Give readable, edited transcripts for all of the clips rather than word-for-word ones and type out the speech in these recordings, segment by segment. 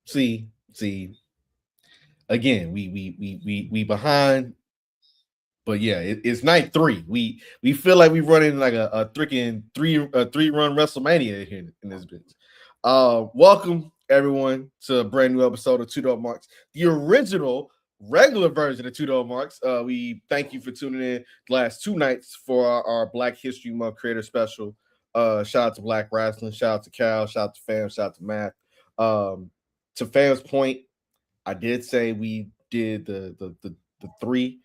See. Again, we behind, but yeah, it's night 3. We feel like we running like a freaking three run WrestleMania here in this bitch. Welcome everyone to a brand new episode of 2DopeMarks, the original regular version of 2DopeMarks. We thank you for tuning in the last 2 nights for our Black History Month creator special. Shout out to Black Wrestling, shout out to Cal, shout out to Fam, shout out to Matt. To Fam's point, I did say we did the 3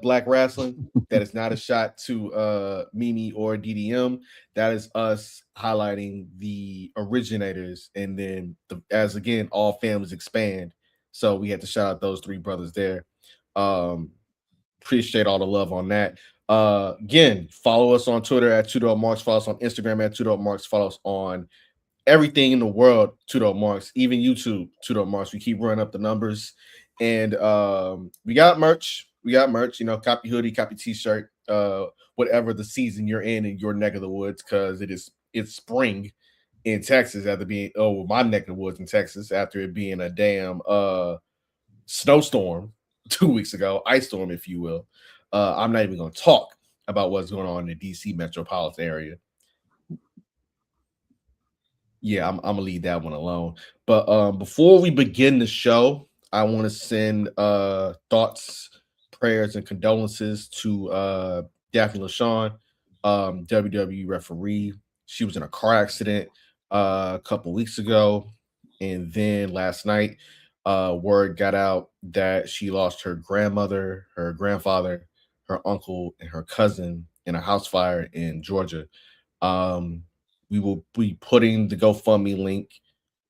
Black Wrestling. That is not a shot to Mimi or DDM. That is us highlighting the originators, and then as again all families expand. So we had to shout out those 3 brothers there. Appreciate all the love on that. Again, follow us on Twitter at 2DopeMarks. Follow us on Instagram at 2DopeMarks. Follow us on everything in the world, 2DopeMarks, even YouTube, 2DopeMarks. We keep running up the numbers, and we got merch. Copy hoodie, copy t-shirt, whatever the season you're in your neck of the woods, because it's spring in Texas after being my neck of the woods in Texas after it being a damn snowstorm 2 weeks ago, ice storm, if you will. I'm not even going to talk about what's going on in the DC metropolitan area. Yeah, I'm gonna leave that one alone. But before we begin the show, I want to send thoughts, prayers, and condolences to Daphne LaShawn, WWE referee. She was in a car accident a couple weeks ago, and then last night, word got out that she lost her grandmother, her grandfather, her uncle, and her cousin in a house fire in Georgia. We will be putting the GoFundMe link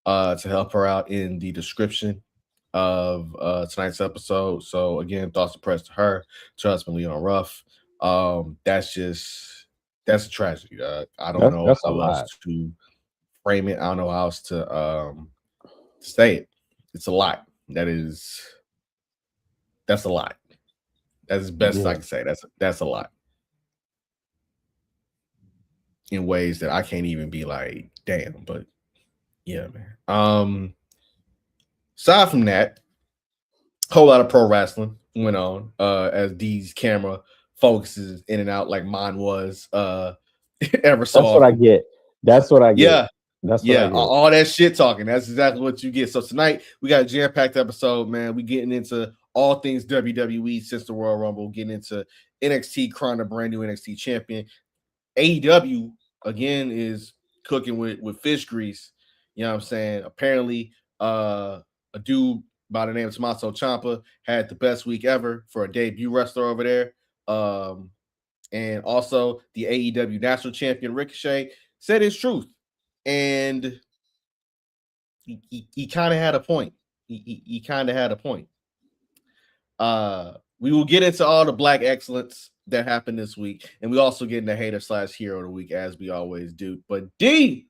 to help her out in the description of tonight's episode. So again, thoughts and prayers to her, to her husband Leon Ruff. That's a tragedy. I don't know how else to frame it. I don't know how else to say it. It's a lot. That's a lot. That's the best I can say. That's a lot. In ways that I can't even be like, damn, but yeah, man. Aside from that, whole lot of pro wrestling went on as D's camera focuses in and out like mine was ever so That's often. what I get. That's what I get. Yeah. That's what I get. All that shit talking. That's exactly what you get. So tonight we got a jam-packed episode, man. We getting into all things WWE since the Royal Rumble, getting into NXT crowning a brand new NXT champion. AEW again is cooking with fish grease. You know what I'm saying? Apparently, a dude by the name of Tommaso Ciampa had the best week ever for a debut wrestler over there. And also the AEW national champion Ricochet said his truth. And he kind of had a point. He kind of had a point. We will get into all the black excellence that happened this week, and we also get into hater/hero of the week as we always do. But D,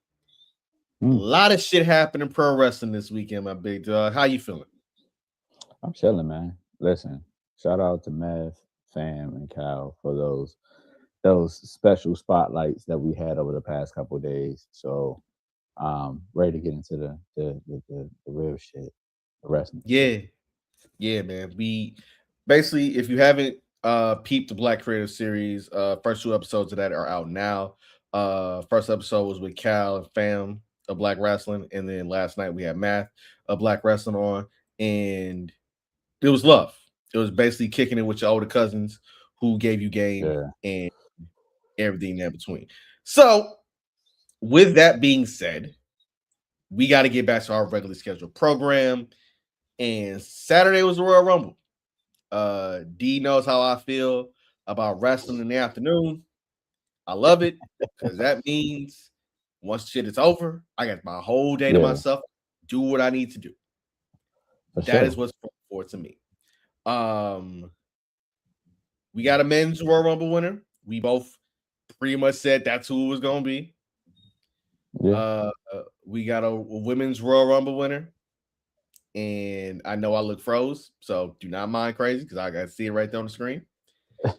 a lot of shit happened in pro wrestling this weekend, my big dog. How you feeling? I'm chilling, man. Listen, shout out to Mav, Fam, and Cal for those special spotlights that we had over the past couple of days. So, ready to get into the real shit, the wrestling. Yeah, man. We basically, if you haven't peeped the Black Creative Series, first 2 episodes of that are out now. First episode was with Cal and Fam of Black Wrestling, and then last night we had Math of Black Wrestling on, and it was love. It was basically kicking it with your older cousins who gave you game and everything in between. So, with that being said, we got to get back to our regularly scheduled program. And Saturday was the Royal Rumble. D knows how I feel about wrestling in the afternoon. I love it because that means once shit is over, I got my whole day to myself. Do what I need to do. That is what's important to me. We got a men's Royal Rumble winner. We both pretty much said that's who it was gonna be. We got a women's Royal Rumble winner. And I know I look froze, so do not mind crazy because I got to see it right there on the screen. I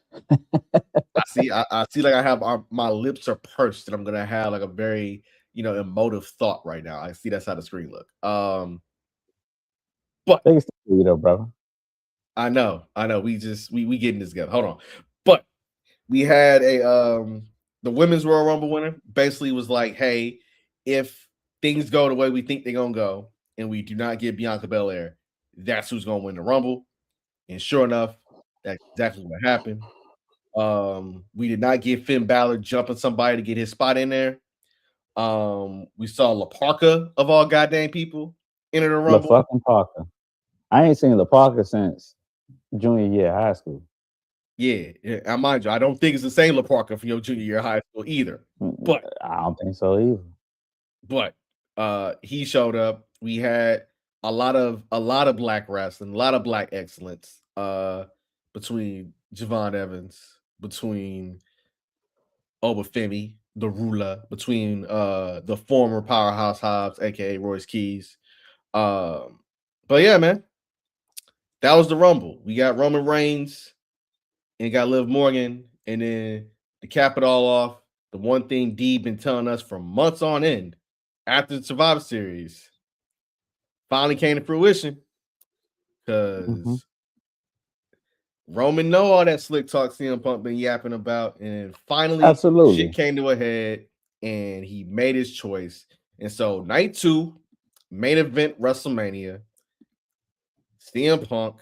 see like I have my lips are pursed, and I'm gonna have like a very emotive thought right now. I see that's how the screen look. But they can still do it though, brother. I know. We getting this together. Hold on. But we had the women's Royal Rumble winner basically was like, hey, if things go the way we think they're gonna go, and we do not get Bianca Belair, that's who's gonna win the Rumble. And sure enough, that's exactly what happened. We did not get Finn Balor jumping somebody to get his spot in there. We saw La Parka of all goddamn people enter the La Rumble. fucking Parker. I ain't seen La Parker since junior year of high school. Yeah, I mind you, I don't think it's the same La Parka from your junior year of high school either. But I don't think so either. But he showed up. We had a lot of black wrestling, a lot of black excellence between Javon Evans, between Oba Femi, the ruler, between the former Powerhouse Hobbs, aka Royce Keys. But yeah, man, that was the Rumble. We got Roman Reigns and got Liv Morgan, and then to cap it all off, the one thing D been telling us for months on end after the Survivor Series finally came to fruition because Roman know all that slick talk CM Punk been yapping about, and finally Absolutely. shit came to a head, and he made his choice. And so night 2, main event WrestleMania, CM Punk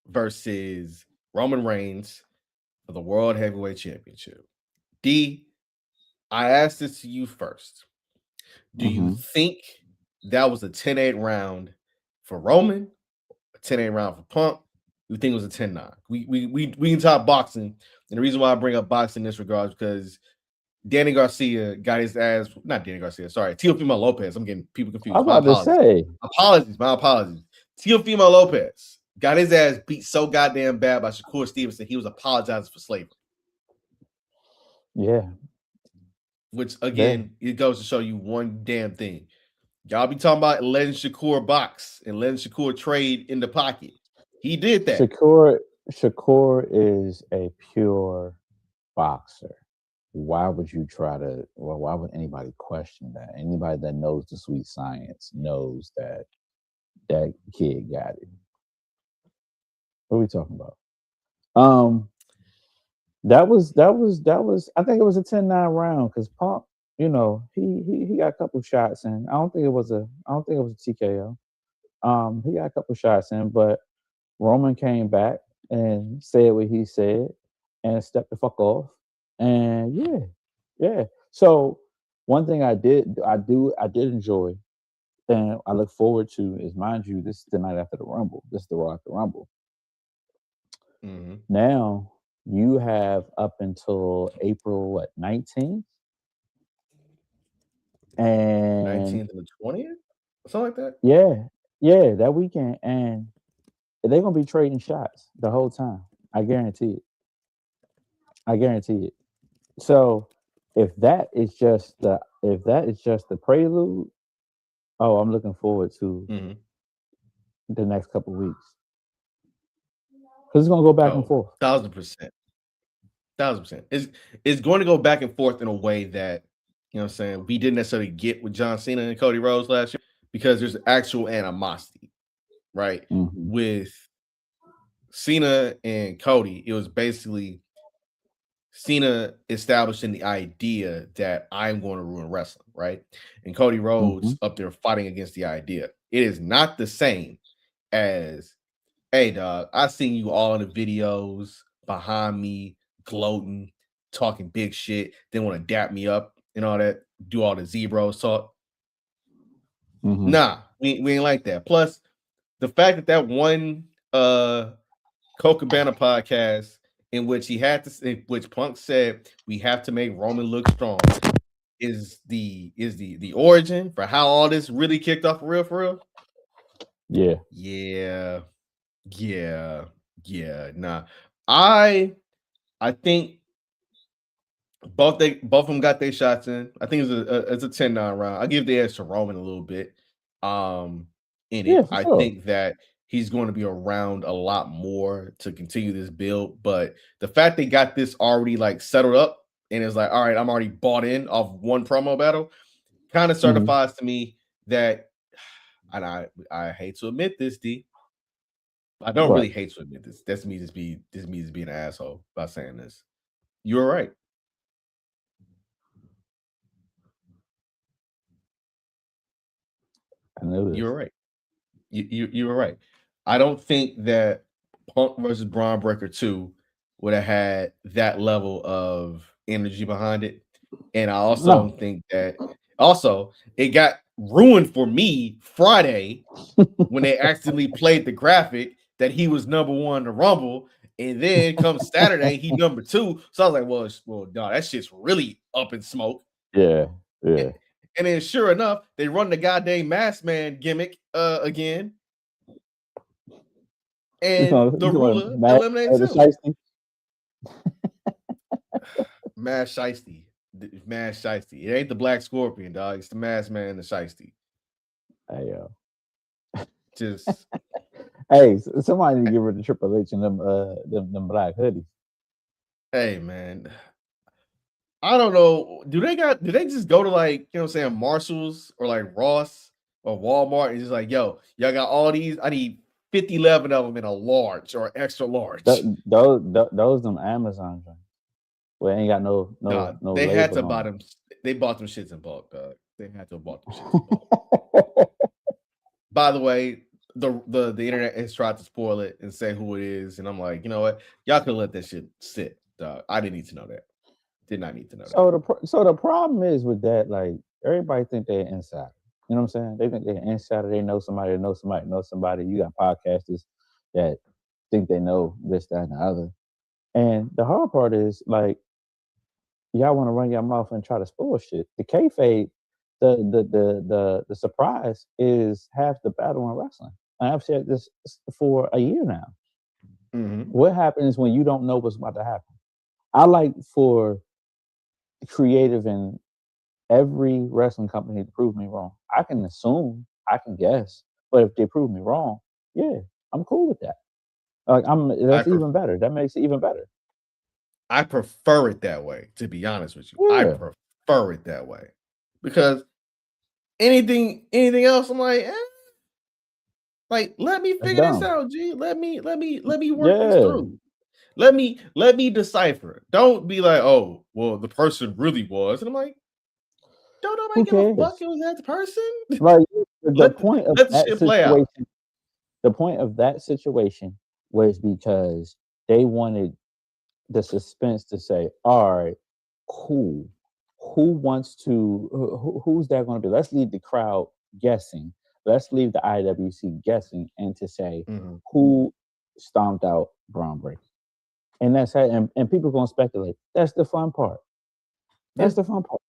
versus Roman Reigns for the World Heavyweight Championship. D, I asked this to you first. Do you think that was a 10-8 round for Roman, a 10-8 round for Punk? You think it was a 10-9? We can talk boxing, and the reason why I bring up boxing in this regard is because Danny Garcia got his ass. Not Danny Garcia, sorry, Teofimo Lopez. I'm getting people confused. I was about to say. My apologies. Teofimo Lopez got his ass beat so goddamn bad by Shakur Stevenson. He was apologizing for slavery. Yeah. Which again, it goes to show you one damn thing. Y'all be talking about letting Shakur box and letting Shakur trade in the pocket. He did that. Shakur is a pure boxer. Why would you why would anybody question that? Anybody that knows the sweet science knows that kid got it. What are we talking about? That was I think it was a 10-9 round because Punk, he got a couple shots in. I don't think it was a TKO. He got a couple shots in, but Roman came back and said what he said and stepped the fuck off. And yeah. So one thing I did enjoy and I look forward to is, mind you, this is the night after the Rumble. This is the Raw after Rumble. Now you have up until April 19th? And 19th and the 20th? Something like that? Yeah, that weekend. And they're gonna be trading shots the whole time. I guarantee it. So if that is just the prelude, I'm looking forward to the next couple of weeks. Because it's gonna go back and forth. 1000%. It's going to go back and forth in a way that, you know what I'm saying, we didn't necessarily get with John Cena and Cody Rhodes last year, because there's actual animosity, right? With Cena and Cody, it was basically Cena establishing the idea that I'm going to ruin wrestling, right? And Cody Rhodes up there fighting against the idea. It is not the same as, hey, dog, I seen you all in the videos behind me, gloating, talking big shit. They want to dap me up and all that, do all the Zebros talk. Nah, we ain't like that. Plus, the fact that one Cocabana podcast in which which Punk said we have to make Roman look strong is the origin for how all this really kicked off for real. Yeah. Nah, I think both of them got their shots in. I think it's a 10-9 round. I give the edge to Roman a little bit. I think that he's going to be around a lot more to continue this build. But the fact they got this already like settled up and it's like, all right, I'm already bought in off one promo battle, kind of certifies to me that, and I hate to admit this, D, I don't What? really hate to admit this. That's me just being an asshole by saying this. You were right. I knew You this. were right. You were right. I don't think that Punk versus Braun Breaker 2 would have had that level of energy behind it. And I also No. don't think that also it got ruined for me Friday when they accidentally played the graphic that he was number one in the Rumble. And then come Saturday, he number two. So I was like, well, dog, that shit's really up in smoke. Yeah, yeah. And then sure enough, they run the goddamn mask man gimmick again. And the ruler eliminates him. Shiesty? Mad Shiesty. Mad Shiesty. It ain't the Black Scorpion, dog. It's the mask man and the Shiesty. Hey, Just hey, somebody need to give her the Triple H and them black hoodies. hey, man. I don't know. Do they just go to like, you know what I'm saying, Marshalls or like Ross or Walmart and just like, yo, y'all got all these? I need 50-11 of them in a large or extra large. Those them Amazon joints. Well, ain't got no they had to label buy on them. They bought them shits in bulk, dog. They had to have bought them shits in bulk. By the way, the internet has tried to spoil it and say who it is, and I'm like, you know what? Y'all could let that shit sit, dog. I didn't need to know that. Did not need to know that. So the problem is with that, like everybody think they're insider. You know what I'm saying? They think they're insider. They know somebody. They know somebody. Know somebody. You got podcasters that think they know this, that, and the other. And the hard part is like y'all want to run your mouth and try to spoil shit. The kayfabe, the surprise is half the battle in wrestling. And I've said this for a year now. Mm-hmm. What happens when you don't know what's about to happen? I like for creative in every wrestling company to prove me wrong. I can assume, I can guess, but if they prove me wrong, yeah, I'm cool with that. Like that's even better. That makes it even better. I prefer it that way, to be honest with you. Yeah. I prefer it that way. Because anything else, I'm like, let me figure this out, G. Let me work this through. Let me decipher. Don't be like, oh, well, the person really was. And I'm like, don't nobody give a fuck it was that person. Like the point of let the that shit play out. The point of that situation was because they wanted the suspense to say, all right, cool. Who wants to who's that going to be? Let's leave the crowd guessing. Let's leave the IWC guessing and to say who stomped out Braun Breaker. And that's how and people gonna speculate. That's the fun part. That's the fun part.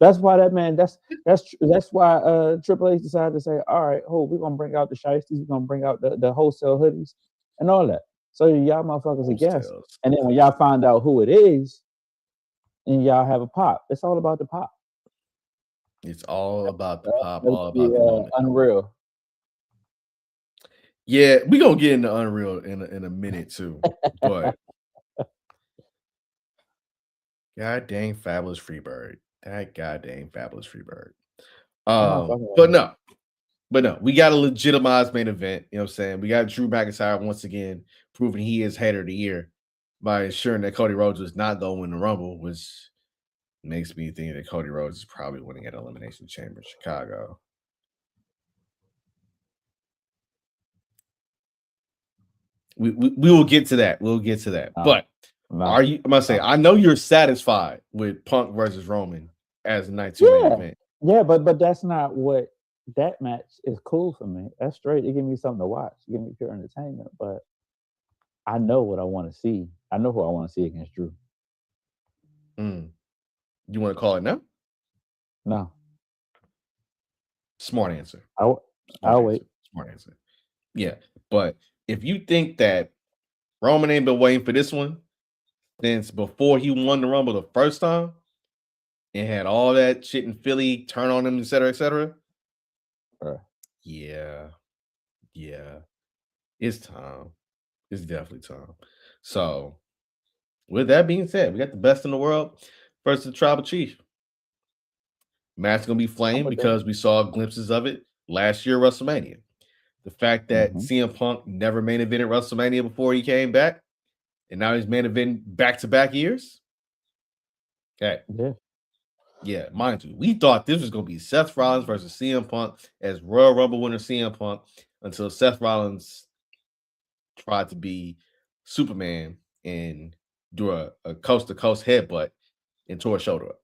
That's why that man. That's why Triple H decided to say, "All right, we're gonna bring out the shiesties. We're gonna bring out the wholesale hoodies and all that. So y'all motherfuckers are guess. And then when y'all find out who it is, and y'all have a pop. It's all about the pop. It's all about the pop. All about the moment. Unreal. Yeah, we gonna get into Unreal in a minute too, but god dang Fabulous Freebird. That goddamn Fabulous Freebird. But no, we got a legitimized main event. You know what I'm saying? We got Drew McIntyre once again proving he is header of the year by ensuring that Cody Rhodes was not going to win the Rumble, which makes me think that Cody Rhodes is probably winning at Elimination Chamber in Chicago. We will get to that. We'll get to that. But are you? I must say, I know you're satisfied with Punk versus Roman as a night 2 main event. Yeah, but that's not what that match is cool for me. That's straight. It give me something to watch. It give me pure entertainment. But I know what I want to see. I know who I want to see against Drew. You want to call it now? No. Smart answer. I'll wait. Smart answer. Yeah, but if you think that Roman ain't been waiting for this one since before he won the Rumble the first time and had all that shit in Philly turn on him, et cetera, yeah, it's time. It's definitely time. So, with that being said, we got the best in the world versus the Tribal Chief. Match gonna be flame because we saw glimpses of it last year at WrestleMania. The fact that CM Punk never main evented WrestleMania before he came back, and now he's main event back-to-back years. Okay. Yeah, mind you, we thought this was going to be Seth Rollins versus CM Punk as Royal Rumble winner CM Punk until Seth Rollins tried to be Superman and do a coast-to-coast headbutt and tore a shoulder up.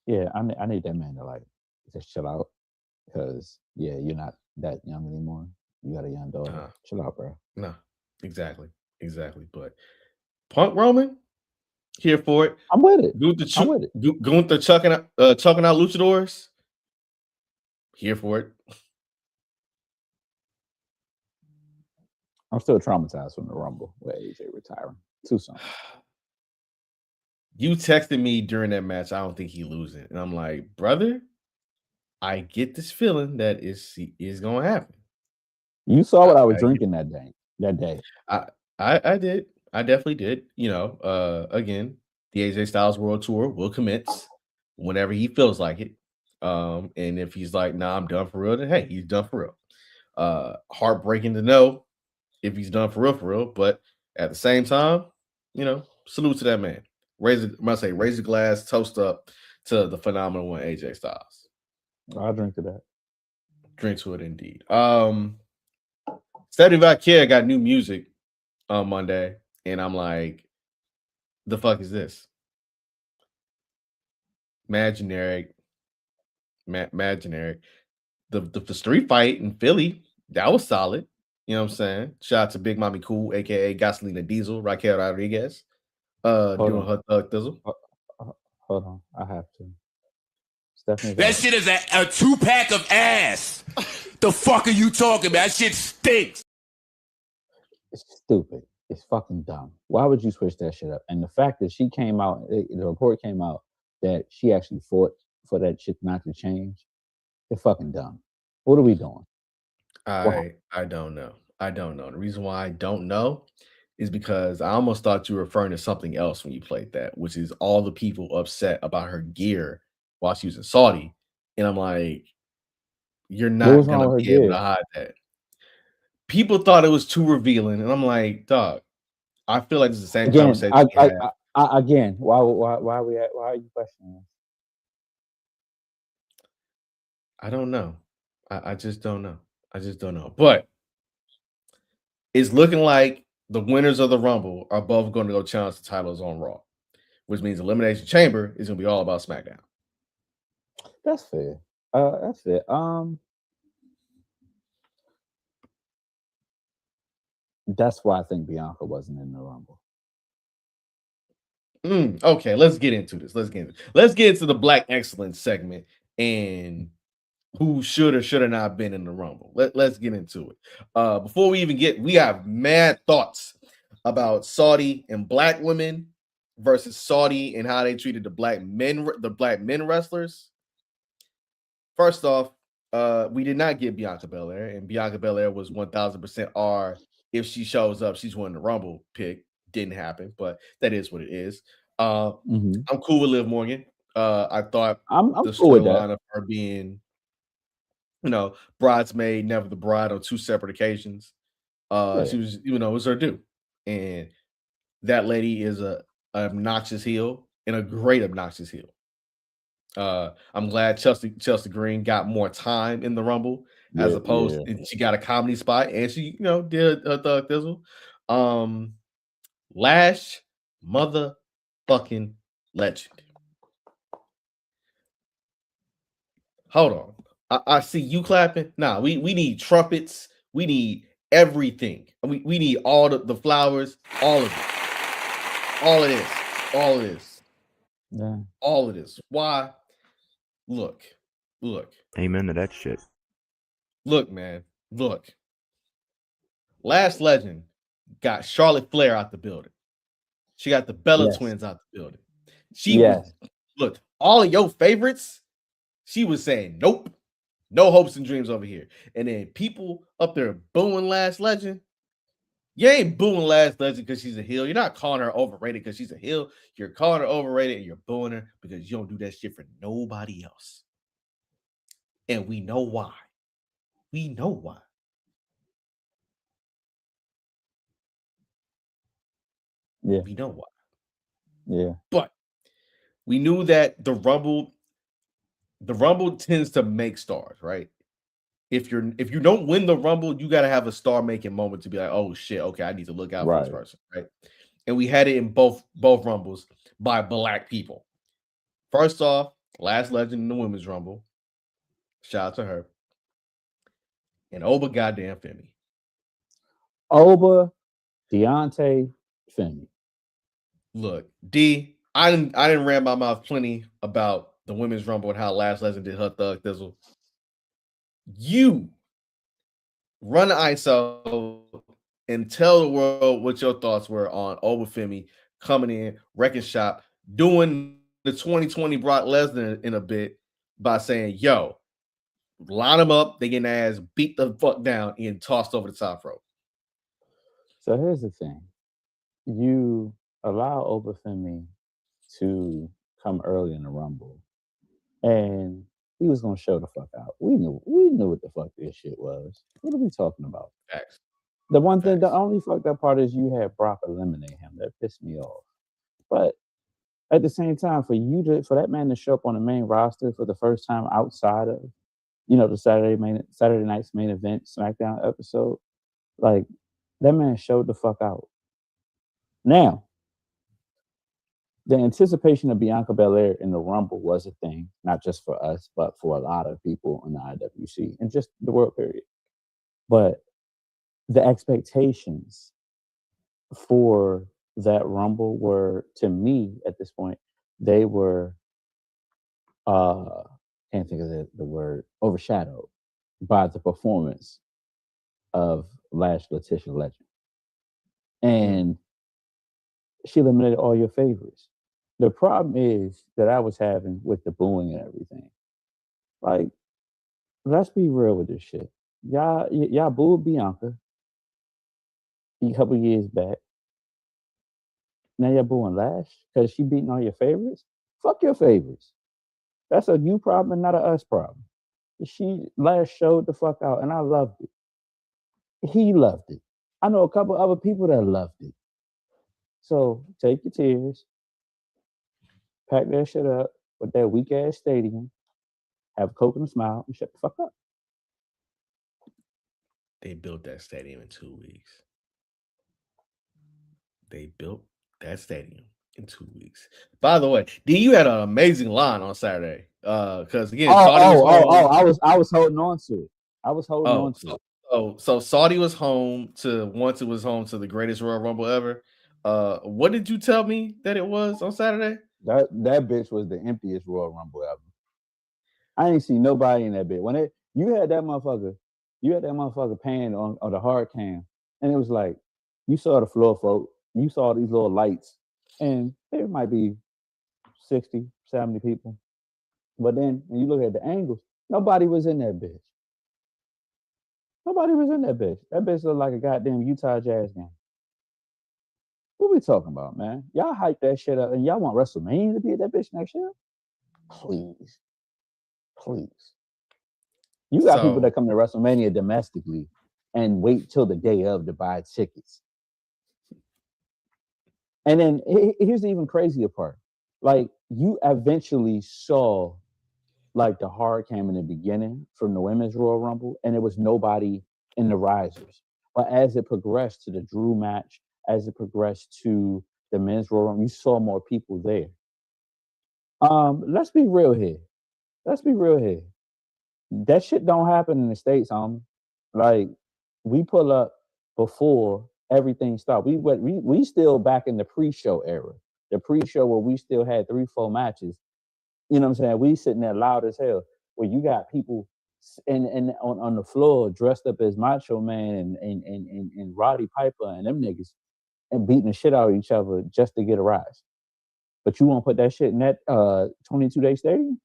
Yeah, I need that man to like just chill out because you're not that young anymore. You got a young daughter. Chill out, bro. No, exactly. But Punk Roman, here for it. I'm with it. I'm with it. Gunther chucking out luchadors. Here for it. I'm still traumatized from the Rumble with AJ retiring. Too soon. You texted me during that match. I don't think he losing, and I'm like, brother, I get this feeling that is going to happen. You saw what I was drinking that day. I did. I definitely did. You know, again, the AJ Styles World Tour will commence whenever he feels like it. And if he's like, nah, I'm done for real, then hey, he's done for real. Heartbreaking to know if he's done for real. But at the same time, you know, salute to that man. Raise the glass, toast up to the phenomenal one, AJ Styles. I'll drink to that. Drink to it indeed. Steady Vaquer got new music on Monday, and I'm like, the fuck is this? Mad generic. The street fight in Philly, that was solid. You know what I'm saying? Shout out to Big Mommy Cool, aka Gasolina Diesel, Raquel Rodriguez. Doing her thug thizzle. Hold on, I have to. Stephanie, that shit is a 2-pack of ass. The fuck are you talking about? That shit stinks. It's stupid. It's fucking dumb. Why would you switch that shit up? And the fact that she came out, the report came out that she actually fought for that shit not to change. They're fucking dumb. What are we doing? I don't know. The reason why I don't know is because I almost thought you were referring to something else when you played that, which is all the people upset about her gear while she was in Saudi. And I'm like, you're not going to be able to hide that. People thought it was too revealing. And I'm like, dog, I feel like it's the same conversation. Again, why are you questioning this? I don't know. I just don't know. But it's looking like the winners of the Rumble are both going to go challenge the titles on Raw, which means Elimination Chamber is going to be all about SmackDown. That's fair. That's why I think Bianca wasn't in the Rumble. Okay, let's get into this. Let's get into the Black Excellence segment and who should or should have not been in the Rumble. Let's get into it. Before we even we have mad thoughts about Saudi and black women versus Saudi and how they treated the black men wrestlers. First off, we did not get Bianca Belair, and Bianca Belair was 1000% our if she shows up, she's winning the Rumble pick. Didn't happen, but that is what it is. I'm cool with Liv Morgan. I thought I'm the cool with storyline that. of her being, you know, bridesmaid, never the bride on 2 separate occasions. She was, it was her due. And that lady is a obnoxious heel and a great obnoxious heel. I'm glad Chelsea Green got more time in the Rumble as opposed and she got a comedy spot and she, did a thug thizzle. Lash motherfucking legend. Hold on. I see you clapping. Nah, we need trumpets. We need everything. We need all the flowers, all of it. All of this. Yeah. All of this. Why? Look. Amen to that shit. Look, man. Look. Last Legend got Charlotte Flair out the building. She got the Bella twins out the building. She was, look, all of your favorites, she was saying, nope, no hopes and dreams over here. And then people up there booing Last Legend. You ain't booing Last Legend because she's a heel. You're not calling her overrated because she's a heel. You're calling her overrated and you're booing her because you don't do that shit for nobody else. And we know why. Yeah. We know why. Yeah. But we knew that the Rumble tends to make stars, right? If you don't win the Rumble, you got to have a star making moment to be like, oh shit, okay, I need to look out for this Right. person, right? And we had it in both Rumbles by black people. First off, last legend in the women's Rumble, shout out to her, and Oba goddamn Femi. Oba, Deontay, Femi. Look, D, I didn't ram my mouth plenty about the women's Rumble and how last legend did her thug thizzle. You run the ISO and tell the world what your thoughts were on Oba Femi coming in, wrecking shop, doing the 2020 Brock Lesnar in a bit by saying, yo, line them up, they getting their ass beat the fuck down and tossed over the top rope. So here's the thing. You allow Oba Femi to come early in the Rumble, and he was gonna show the fuck out. We knew what the fuck this shit was. What are we talking about? Facts. The one thing, the Facts. only fucked up part is you had Brock eliminate him. That pissed me off. But at the same time, for that man to show up on the main roster for the first time outside of, the Saturday night's main event SmackDown episode, like, that man showed the fuck out. Now, the anticipation of Bianca Belair in the Rumble was a thing, not just for us, but for a lot of people in the IWC and just the world period. But the expectations for that Rumble were, to me at this point, they were can't think of the word, overshadowed by the performance of Lash Letitia Legend. And she eliminated all your favorites. The problem is that I was having with the booing and everything. Like, let's be real with this shit. Y'all booed Bianca a couple years back. Now you're booing Lash because she beating all your favorites? Fuck your favorites. That's a you problem and not a us problem. Lash showed the fuck out and I loved it. He loved it. I know a couple other people that loved it. So take your tears, pack that shit up with that weak ass stadium, have a Coke and a smile, and shut the fuck up. They built that stadium in 2 weeks. They built that stadium in 2 weeks. By the way, D, you had an amazing line on Saturday. Because again, I was holding on to it. I was holding on to it. So Saudi was home once it was home to the greatest Royal Rumble ever. What did you tell me that it was on Saturday? That bitch was the emptiest Royal Rumble ever. I ain't seen nobody in that bitch. You had that motherfucker paying on the hard cam, and it was like you saw the floor, folk. You saw these little lights, and there might be 60, 70 people. But then when you look at the angles, nobody was in that bitch. Nobody was in that bitch. That bitch looked like a goddamn Utah Jazz game. What we talking about, man? Y'all hype that shit up, and y'all want WrestleMania to be at that bitch next year? Please. You got people that come to WrestleMania domestically and wait till the day of to buy tickets. And then here's the even crazier part. Like, you eventually saw like the hard cam in the beginning from the women's Royal Rumble, and there was nobody in the risers. But as it progressed to the Drew match, as it progressed to the men's Royal Rumble, you saw more people there. Let's be real here. That shit don't happen in the States, homie. Like, we pull up before everything stopped. We still back in the pre-show era. The pre-show where we still had 3-4 matches. You know what I'm saying? We sitting there loud as hell. Where you got people on the floor dressed up as Macho Man and Roddy Piper and them niggas and beating the shit out of each other just to get a rise. But you won't put that shit in that 22-day stadium?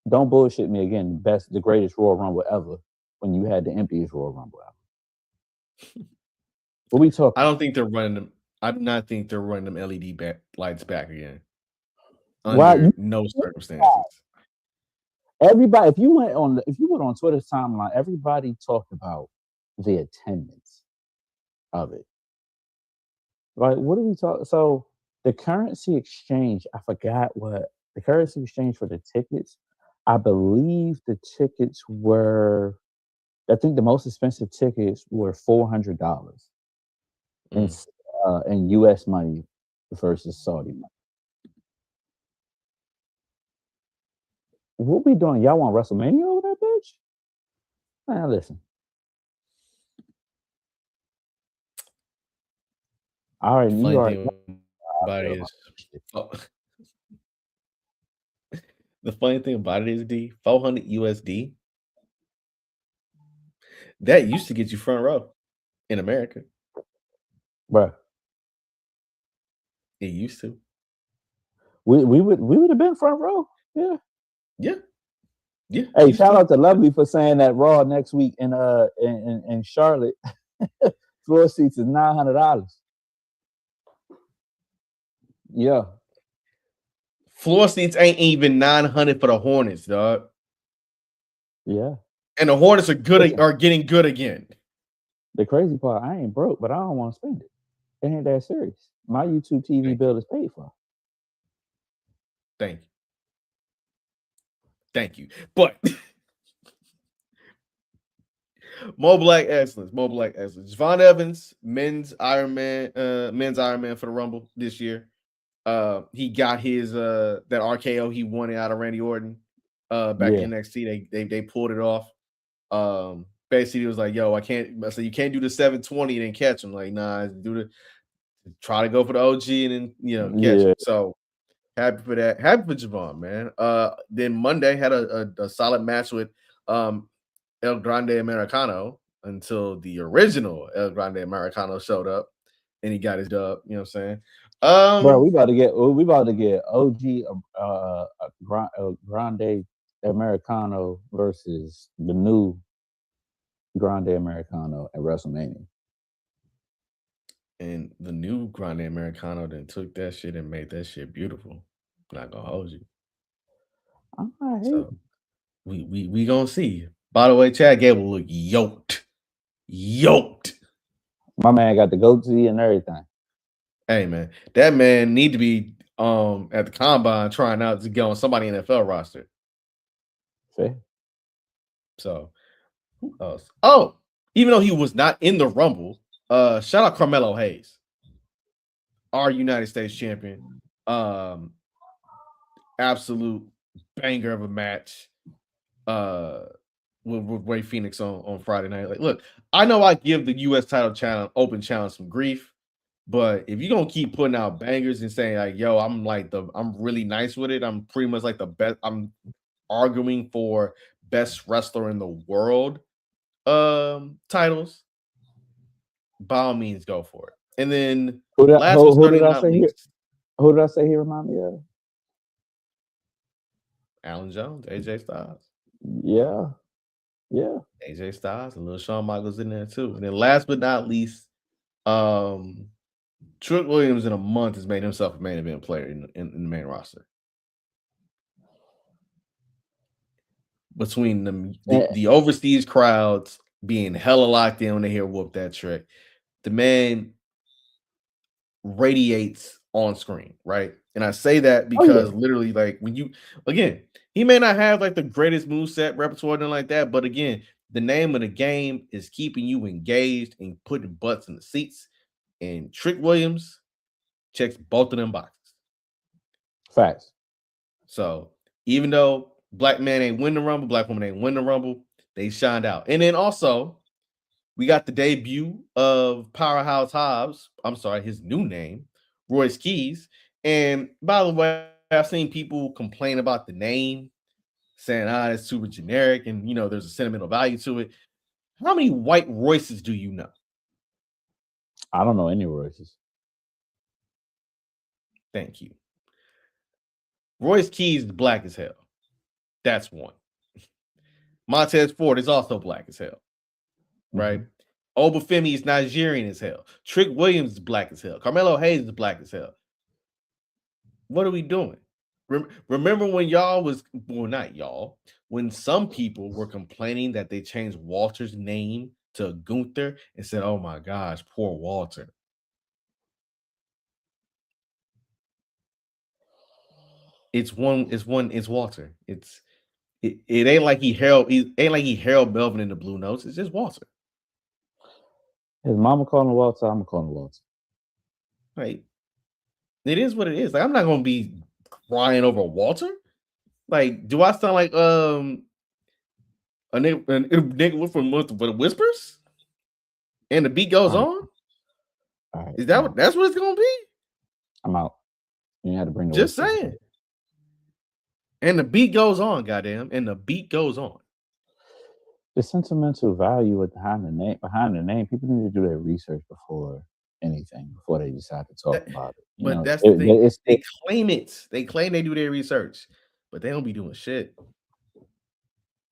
Don't bullshit me again. The greatest Royal Rumble ever when you had the emptiest Royal Rumble ever. What we talking? I don't think they're running them. I do not think they're running them LED lights back again. Under no circumstances. Everybody, if you went on Twitter's timeline, everybody talked about the attendance of it. Like, what are we talking? So the currency exchange, I forgot what the currency exchange for the tickets. I believe the tickets were. I think the most expensive tickets were $400 in Mm. in U.S. money versus Saudi money. What we doing? Y'all want WrestleMania over that bitch? Man, listen. All right, The you funny already know thing how I about it feel is, about this shit. oh, the funny thing about it is, D, 400 USD, that used to get you front row in America. Bruh, It used to. we would have been front row. Yeah. Yeah. Yeah. Hey, Used shout to. out to Lovely for saying that Raw next week in Charlotte. Floor seats is $900. Yeah, Floor seats ain't even 900 for the Hornets, dog. yeah. And the Hornets are Listen, are getting good again. the crazy part, I ain't broke, but I don't want to spend it. It ain't that serious. My YouTube TV Thank you. bill is paid for. Thank you. Thank you. But Mo Black excellence. Mo Black excellence. Javon Evans, men's Iron Man for the Rumble this year. He got his that RKO he wanted out of Randy Orton back Yeah, in NXT. They pulled it off. Basically, it was like, yo, I said you can't do the 720 and then catch him. Like, nah, try to go for the OG and then catch him. yeah. So happy for that. Happy for Javon, man. Then Monday had a solid match with El Grande Americano until the original El Grande Americano showed up and he got his dub. You know what I'm saying? Bro, we about to get OG Grande Americano versus the new Grande Americano at WrestleMania. And the new Grande Americano then took that shit and made that shit beautiful. Not gonna hold you. I'm not So hating. we gonna see. By the way, Chad Gable look yoked. Yoked. My man got the goatee and everything. Hey man, that man need to be at the combine trying out to get on somebody NFL roster. See? So who else? Oh, even though he was not in the Rumble, shout out Carmelo Hayes, our United States champion. Absolute banger of a match. With Ray Phoenix on Friday night. Like, look, I know I give the US title challenge open challenge some grief, but if you're gonna keep putting out bangers and saying like, yo, I'm really nice with it. I'm pretty much like the best. I'm arguing for best wrestler in the world titles. By all means, go for it. And then last but Who did certainly I not say here? least, Who did I say he remind me of? Alan Jones, AJ Styles. Yeah, yeah. AJ Styles and little Shawn Michaels in there too. And then last but not least, Trick Williams in a month has made himself a main event player in the main roster. Between the overseas crowds being hella locked in when they hear whoop that trick, the man radiates on screen, right? And I say that Oh yeah. because literally, like when you again, he may not have like the greatest moveset repertoire and like that, but again, the name of the game is keeping you engaged and putting butts in the seats. And Trick Williams checks both of them boxes. Facts. So even though black man ain't win the Rumble, black woman ain't win the Rumble, they shined out. And then also, we got the debut of Powerhouse Hobbs. I'm sorry, his new name, Royce Keys. And by the way, I've seen people complain about the name, saying, it's super generic and, there's a sentimental value to it. How many white Royces do you know? I don't know any Royces. Thank you. Royce Keys is black as hell. That's one. Montez Ford is also black as hell. Right? Mm-hmm. Oba Femi is Nigerian as hell. Trick Williams is black as hell. Carmelo Hayes is black as hell. What are we doing? Remember when not y'all, when some people were complaining that they changed Walter's name to Gunther and said, oh my gosh, poor Walter. It's Walter. It ain't like he Harold Melvin in the Blue Notes. It's just Walter. His mama calling Walter. I'm calling Walter. Like, it is what it is. Like, I'm not gonna be crying over Walter. Like, do I sound like a nigga from the Whispers? And the beat goes on. All right, Is that that's what it's gonna be? I'm out. You had to bring the Just Whispers saying. in. And the beat goes on, goddamn. And the beat goes on. The sentimental value behind the name, people need to do their research before anything, before they decide to talk about it. But that's the thing. They claim it. They claim they do their research, but they don't be doing shit.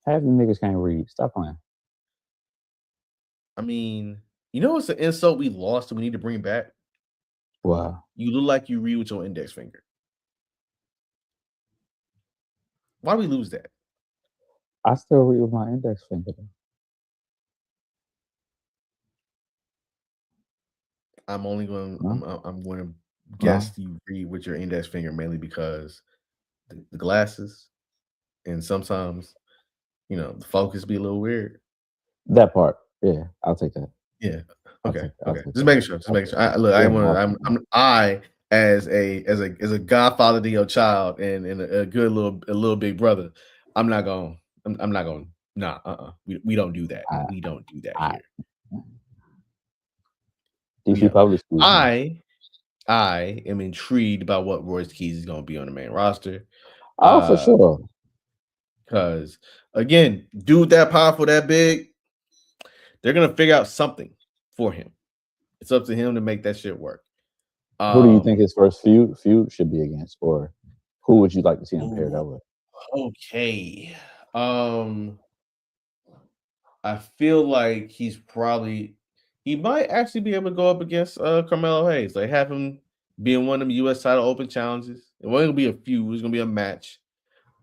Half the niggas can't read. Stop playing. I mean, you know what's an insult we lost and we need to bring back? Wow. You look like you read with your index finger. Why do we lose that? I still read with my index finger. I'm going to guess you read with your index finger mainly because the glasses, and sometimes, the focus be a little weird. That part, yeah, I'll take that. Yeah. Okay. Just making sure. I as a godfather to your child and a good little big brother, I'm not going. Nah. We don't do that. We don't do that here. DC Public School. I am intrigued about what Royce Keys is going to be on the main roster. Oh, for sure. Because again, dude, that powerful, that big, they're gonna figure out something for him. It's up to him to make that shit work. Who do you think his first feud should be against, or who would you like to see him paired up with? Okay. I feel like he might actually be able to go up against Carmelo Hayes. Like, have him be in one of them US title open challenges. It wasn't gonna be a feud, it's gonna be a match.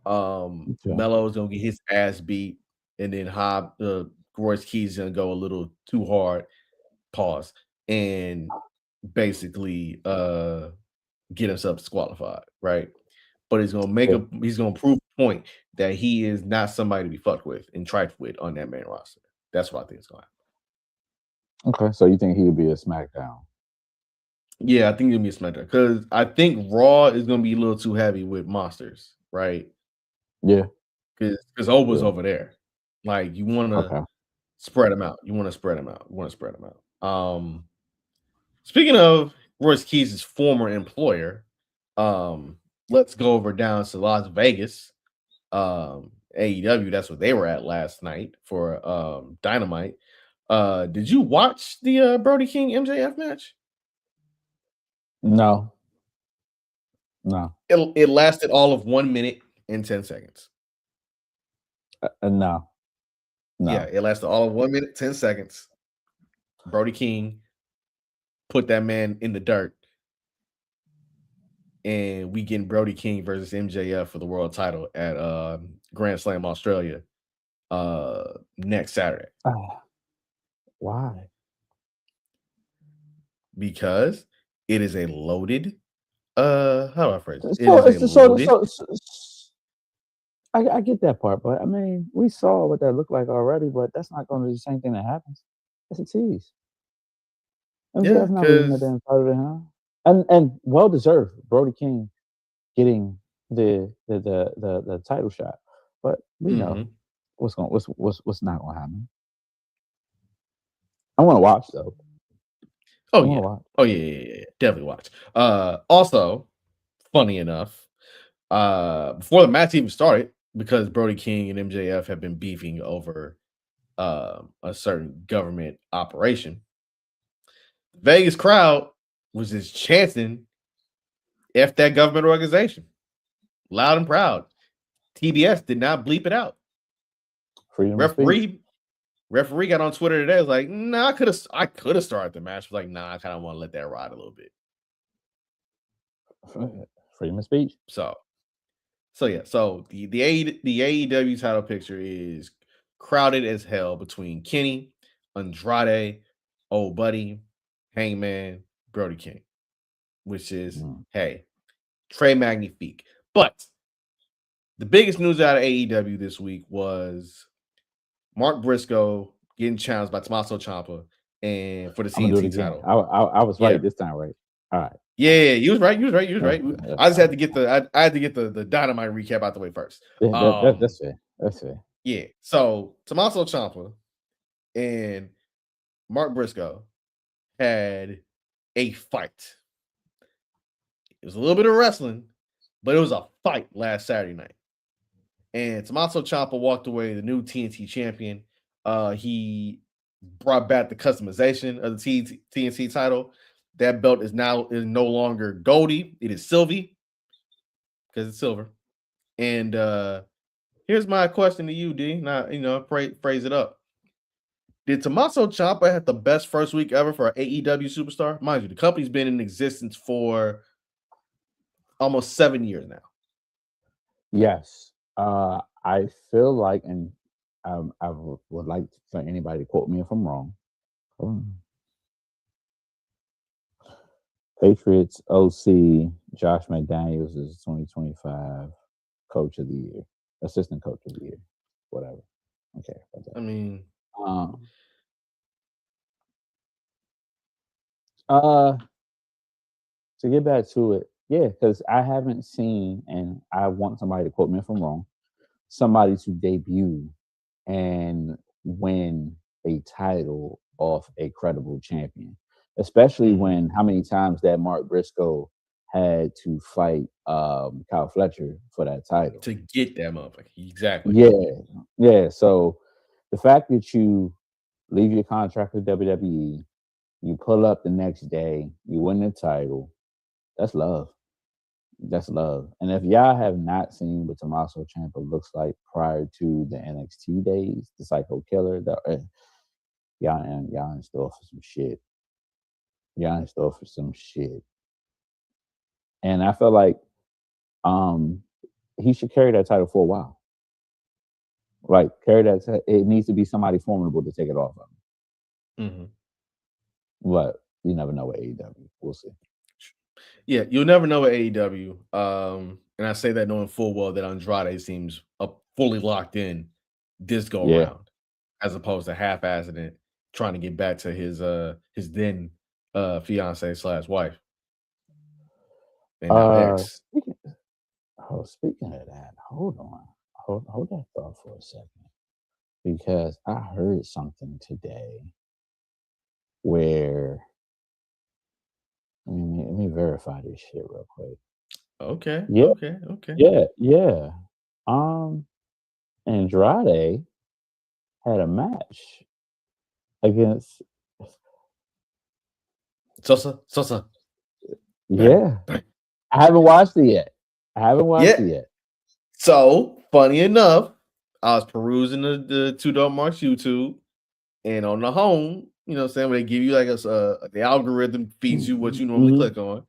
Melo is gonna get his ass beat, and then Royce Keys is gonna go a little too hard, pause, and basically get himself disqualified, right? But he's gonna prove a point that he is not somebody to be fucked with and trifled with on that main roster. That's what I think is going to happen. Okay, so you think he would be a SmackDown? Yeah, I think he'll be a SmackDown because I think Raw is gonna be a little too heavy with monsters, right? Yeah, because Oba's over there. Like, you want to spread them out. Speaking of Royce Keys' former employer, let's go over down to Las Vegas. AEW, that's what they were at last night for Dynamite. Did you watch the Brody King MJF match? No. It lasted all of 1 minute and 10 seconds. No. Yeah, it lasted all of 1 minute, 10 seconds. Brody King put that man in the dirt. And we getting Brody King versus MJF for the world title at Grand Slam Australia next Saturday. Why? Because it is a loaded how do I phrase it? I get that part, but I mean, we saw what that looked like already, but that's not going to be the same thing that happens. That's a tease. MJF's not losing the damn title to him. And well deserved, Brody King getting the title shot, but we know what's not gonna happen. I want to watch though. Oh yeah, definitely watch. Also, funny enough, before the match even started, because Brody King and MJF have been beefing over a certain government operation, the Vegas crowd was just chanting F that government organization loud and proud. TBS did not bleep it out. Referee got on Twitter today. Was like, nah, I could have started the match. Was like, nah, I kind of want to let that ride a little bit. Freedom of speech. So yeah. So the AEW title picture is crowded as hell between Kenny, Andrade, Old Buddy, Hangman, Brody King, which is hey, Trey Magnifique. But the biggest news out of AEW this week was Mark Briscoe getting challenged by Tommaso Ciampa and for the I'm gonna do it TNT again. title. I was Yeah. right this time, right? All right. Yeah, you was right. Yeah, I just had to get I had to get the Dynamite recap out the way first. that's fair. That's fair. Yeah. So Tommaso Ciampa and Mark Briscoe had a fight. It was a little bit of wrestling, but it was a fight last Saturday night. And Tommaso Ciampa walked away the new TNT champion. He brought back the customization of the TNT title. That belt is no longer Goldie. It is Sylvie because it's silver. And here's my question to you, D. Now, phrase it up. Did Tommaso Ciampa have the best first week ever for an AEW superstar? Mind you, the company's been in existence for almost 7 years now. Yes. I feel like, and I would like for anybody to quote me if I'm wrong. Patriots OC Josh McDaniels is 2025 Coach of the Year, Assistant Coach of the Year, whatever. Okay. I mean, to get back to it, yeah, because I haven't seen, and I want somebody to quote me if I'm wrong, somebody to debut and win a title off a credible champion, especially when how many times that Mark Briscoe had to fight Kyle Fletcher for that title to get that motherfucker. Exactly. Yeah. So the fact that you leave your contract with WWE, you pull up the next day, you win the title, that's love. That's love. And if y'all have not seen what Tommaso Ciampa looks like prior to the NXT days, the Psycho Killer, y'all in store for some shit. Y'all in store for some shit. And I feel like he should carry that title for a while. Like carry that. It needs to be somebody formidable to take it off of him. Mm-hmm. But you never know with AEW. We'll see. Yeah, you'll never know with AEW. And I say that knowing full well that Andrade seems fully locked in this go around, as opposed to half-assing it, trying to get back to his then fiance / wife. And now ex. Speaking of that, hold on. Hold that thought for a second. Because I heard something today where let me verify this shit real quick. Okay. Yeah. Okay. Yeah. Andrade had a match against Sosa. Yeah. I haven't watched it yet. So, funny enough, I was perusing the 2DopeMarks YouTube, and on the home, you know what I'm saying, when they give you like the algorithm feeds you what you normally click on,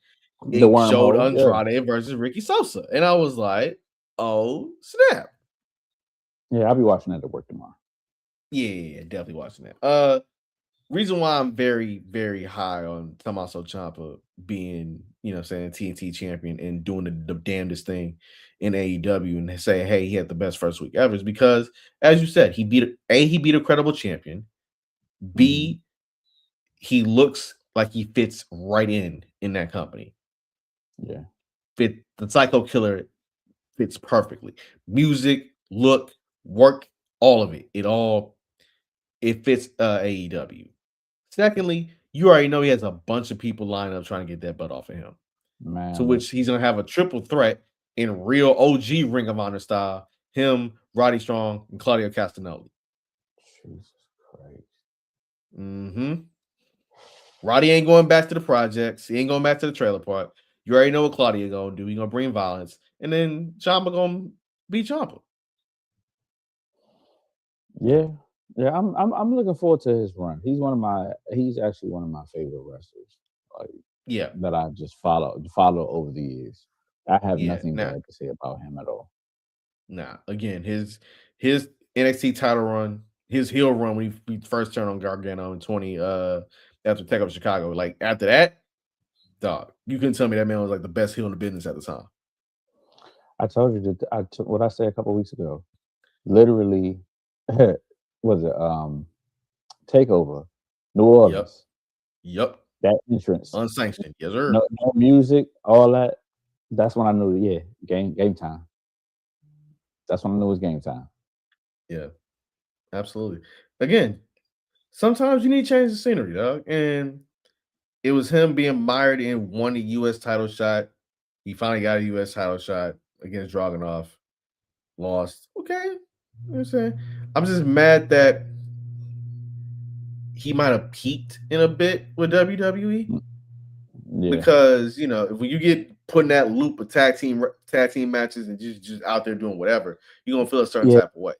it showed Andrade versus Ricky Sosa. And I was like, oh, snap. Yeah, I'll be watching that at work tomorrow. Yeah, definitely watching that. Reason why I'm very, very high on Tommaso Ciampa being, you know what I'm saying, TNT champion and doing the damnedest thing in AEW and say, hey, he had the best first week ever is because, as you said, he beat a credible champion. B, he looks like he fits right in that company. Yeah. The Psycho Killer fits perfectly. Music, look, work, all of it. It fits AEW. Secondly, you already know he has a bunch of people lined up trying to get that butt off of him. Man, to which he's going to have a triple threat in real OG Ring of Honor style. Him, Roddy Strong, and Claudio Castagnoli. Jesus Christ. Mm-hmm. Roddy ain't going back to the projects. He ain't going back to the trailer park. You already know what Claudio going to do. He's going to bring violence. And then Ciampa going to beat Ciampa. Yeah. Yeah, I'm looking forward to his run. He's actually one of my favorite wrestlers. That I just follow over the years. I have nothing bad to say about him at all. Nah, again, his NXT title run, his heel run when he first turned on Gargano in 20 after Takeover Chicago. Like after that, dog, you couldn't tell me that man was like the best heel in the business at the time. I told you that what I said a couple weeks ago. Literally, was it Takeover, New Yep. Orleans? Yep. That entrance, Unsanctioned. Yes, sir. no music, all that. That's when I knew. Yeah, game time. That's when I knew it was game time. Yeah, absolutely. Again, sometimes you need to change the scenery, dog. And it was him being mired in won a U.S. title shot. He finally got a U.S. title shot against Dragunov. Lost. Okay. You know what I'm saying? I'm just mad that he might have peaked in a bit with WWE. Yeah, Because when you get put in that loop of tag team matches and just out there doing whatever, you're gonna feel a certain yeah, type of way.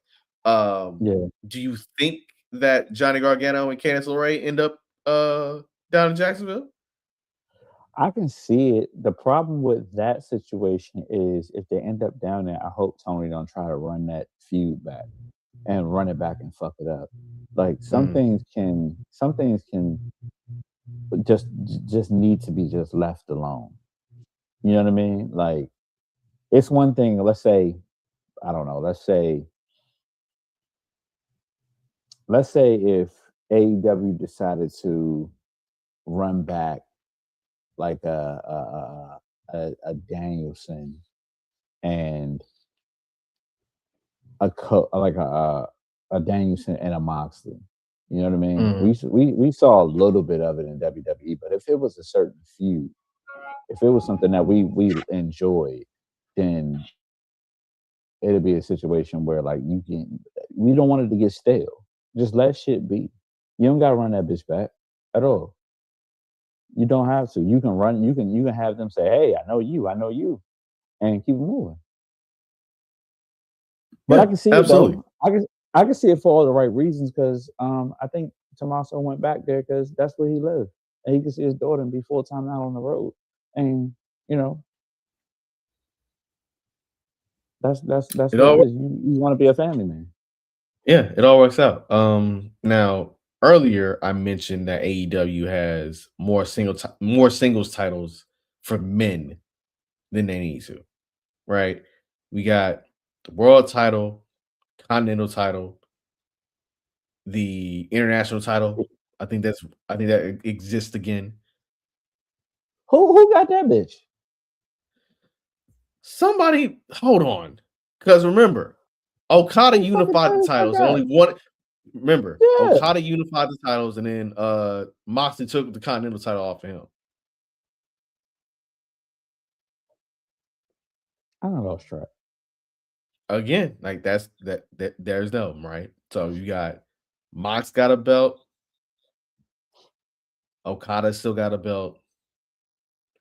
yeah. Do you think that Johnny Gargano and Candice LeRae end up down in Jacksonville? I can see it. The problem with that situation is if they end up down there, I hope Tony don't try to run that feud back and run it back and fuck it up. Like some things can just need to be just left alone. You know what I mean? Like it's one thing, let's say, I don't know, let's say if AEW decided to run back like a Danielson and a Danielson and a Moxley. You know what I mean? We saw a little bit of it in WWE, but if it was a certain feud, if it was something that we enjoyed, then it'll be a situation where like we don't want it to get stale. Just let shit be. You don't gotta run that bitch back at all. You don't have to. You can run. You can have them say, "Hey, I know you, and keep moving." But Yeah, I can see absolutely. it though. I can see it for all the right reasons because I think Tommaso went back there because that's where he lived, and he can see his daughter and be full time out on the road, and you know that's It what it all is. You want to be a family man. Yeah, it all works out. Now earlier I mentioned that AEW has more singles titles for men than they need to. Right? We got the world title, continental title, the international title. I think that exists again. Who got that bitch? Somebody hold on. Because remember, Okada What fucking unified the titles I titles. got? Only one. Remember, Yeah, Okada unified the titles, and then Moxley took the Continental title off of him. I don't lost track. Again, like that. There's them, right? So you got Mox got a belt, Okada still got a belt,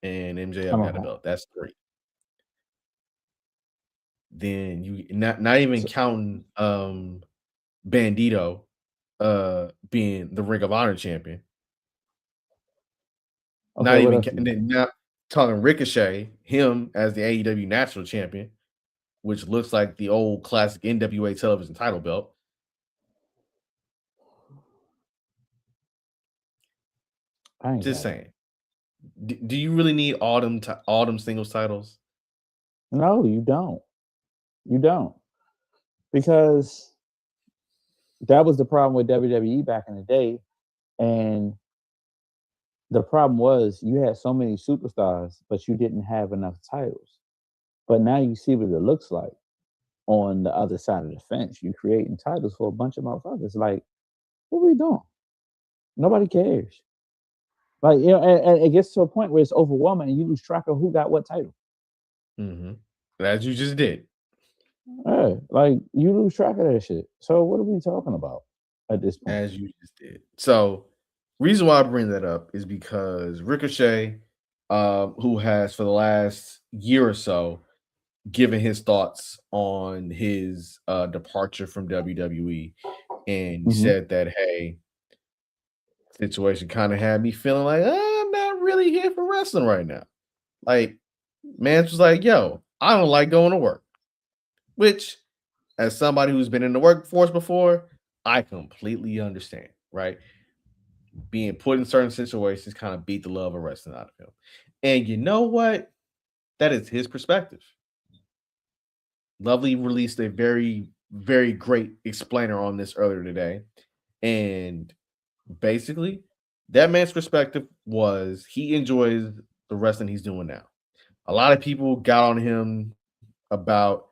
and I MJF don't got a have. belt. That's three. Then you not even So, counting Bandito being the Ring of Honor champion. okay, Not what even else? and then not talking Ricochet, him as the AEW national champion, which looks like the old classic NWA television title belt. I ain't Just got it. saying. Do you really need all them singles titles? No, you don't. You don't because that was the problem with WWE back in the day, and the problem was you had so many superstars, but you didn't have enough titles. But now you see what it looks like on the other side of the fence. You're creating titles for a bunch of motherfuckers. Like, what are we doing? Nobody cares. Like, and it gets to a point where it's overwhelming and you lose track of who got what title. As you just did. Yeah, like you lose track of that shit. So what are we talking about at this point? As you just did. So, reason why I bring that up is because Ricochet, who has for the last year or so given his thoughts on his departure from WWE, and he Mm-hmm. said that, hey, situation kind of had me feeling like I'm not really here for wrestling right now. Like, man was like, yo, I don't like going to work. Which, as somebody who's been in the workforce before, I completely understand, right? Being put in certain situations kind of beat the love of wrestling out of him. And you know what? That is his perspective. Lovely released a very, very great explainer on this earlier today. And basically, that man's perspective was he enjoys the wrestling he's doing now. A lot of people got on him about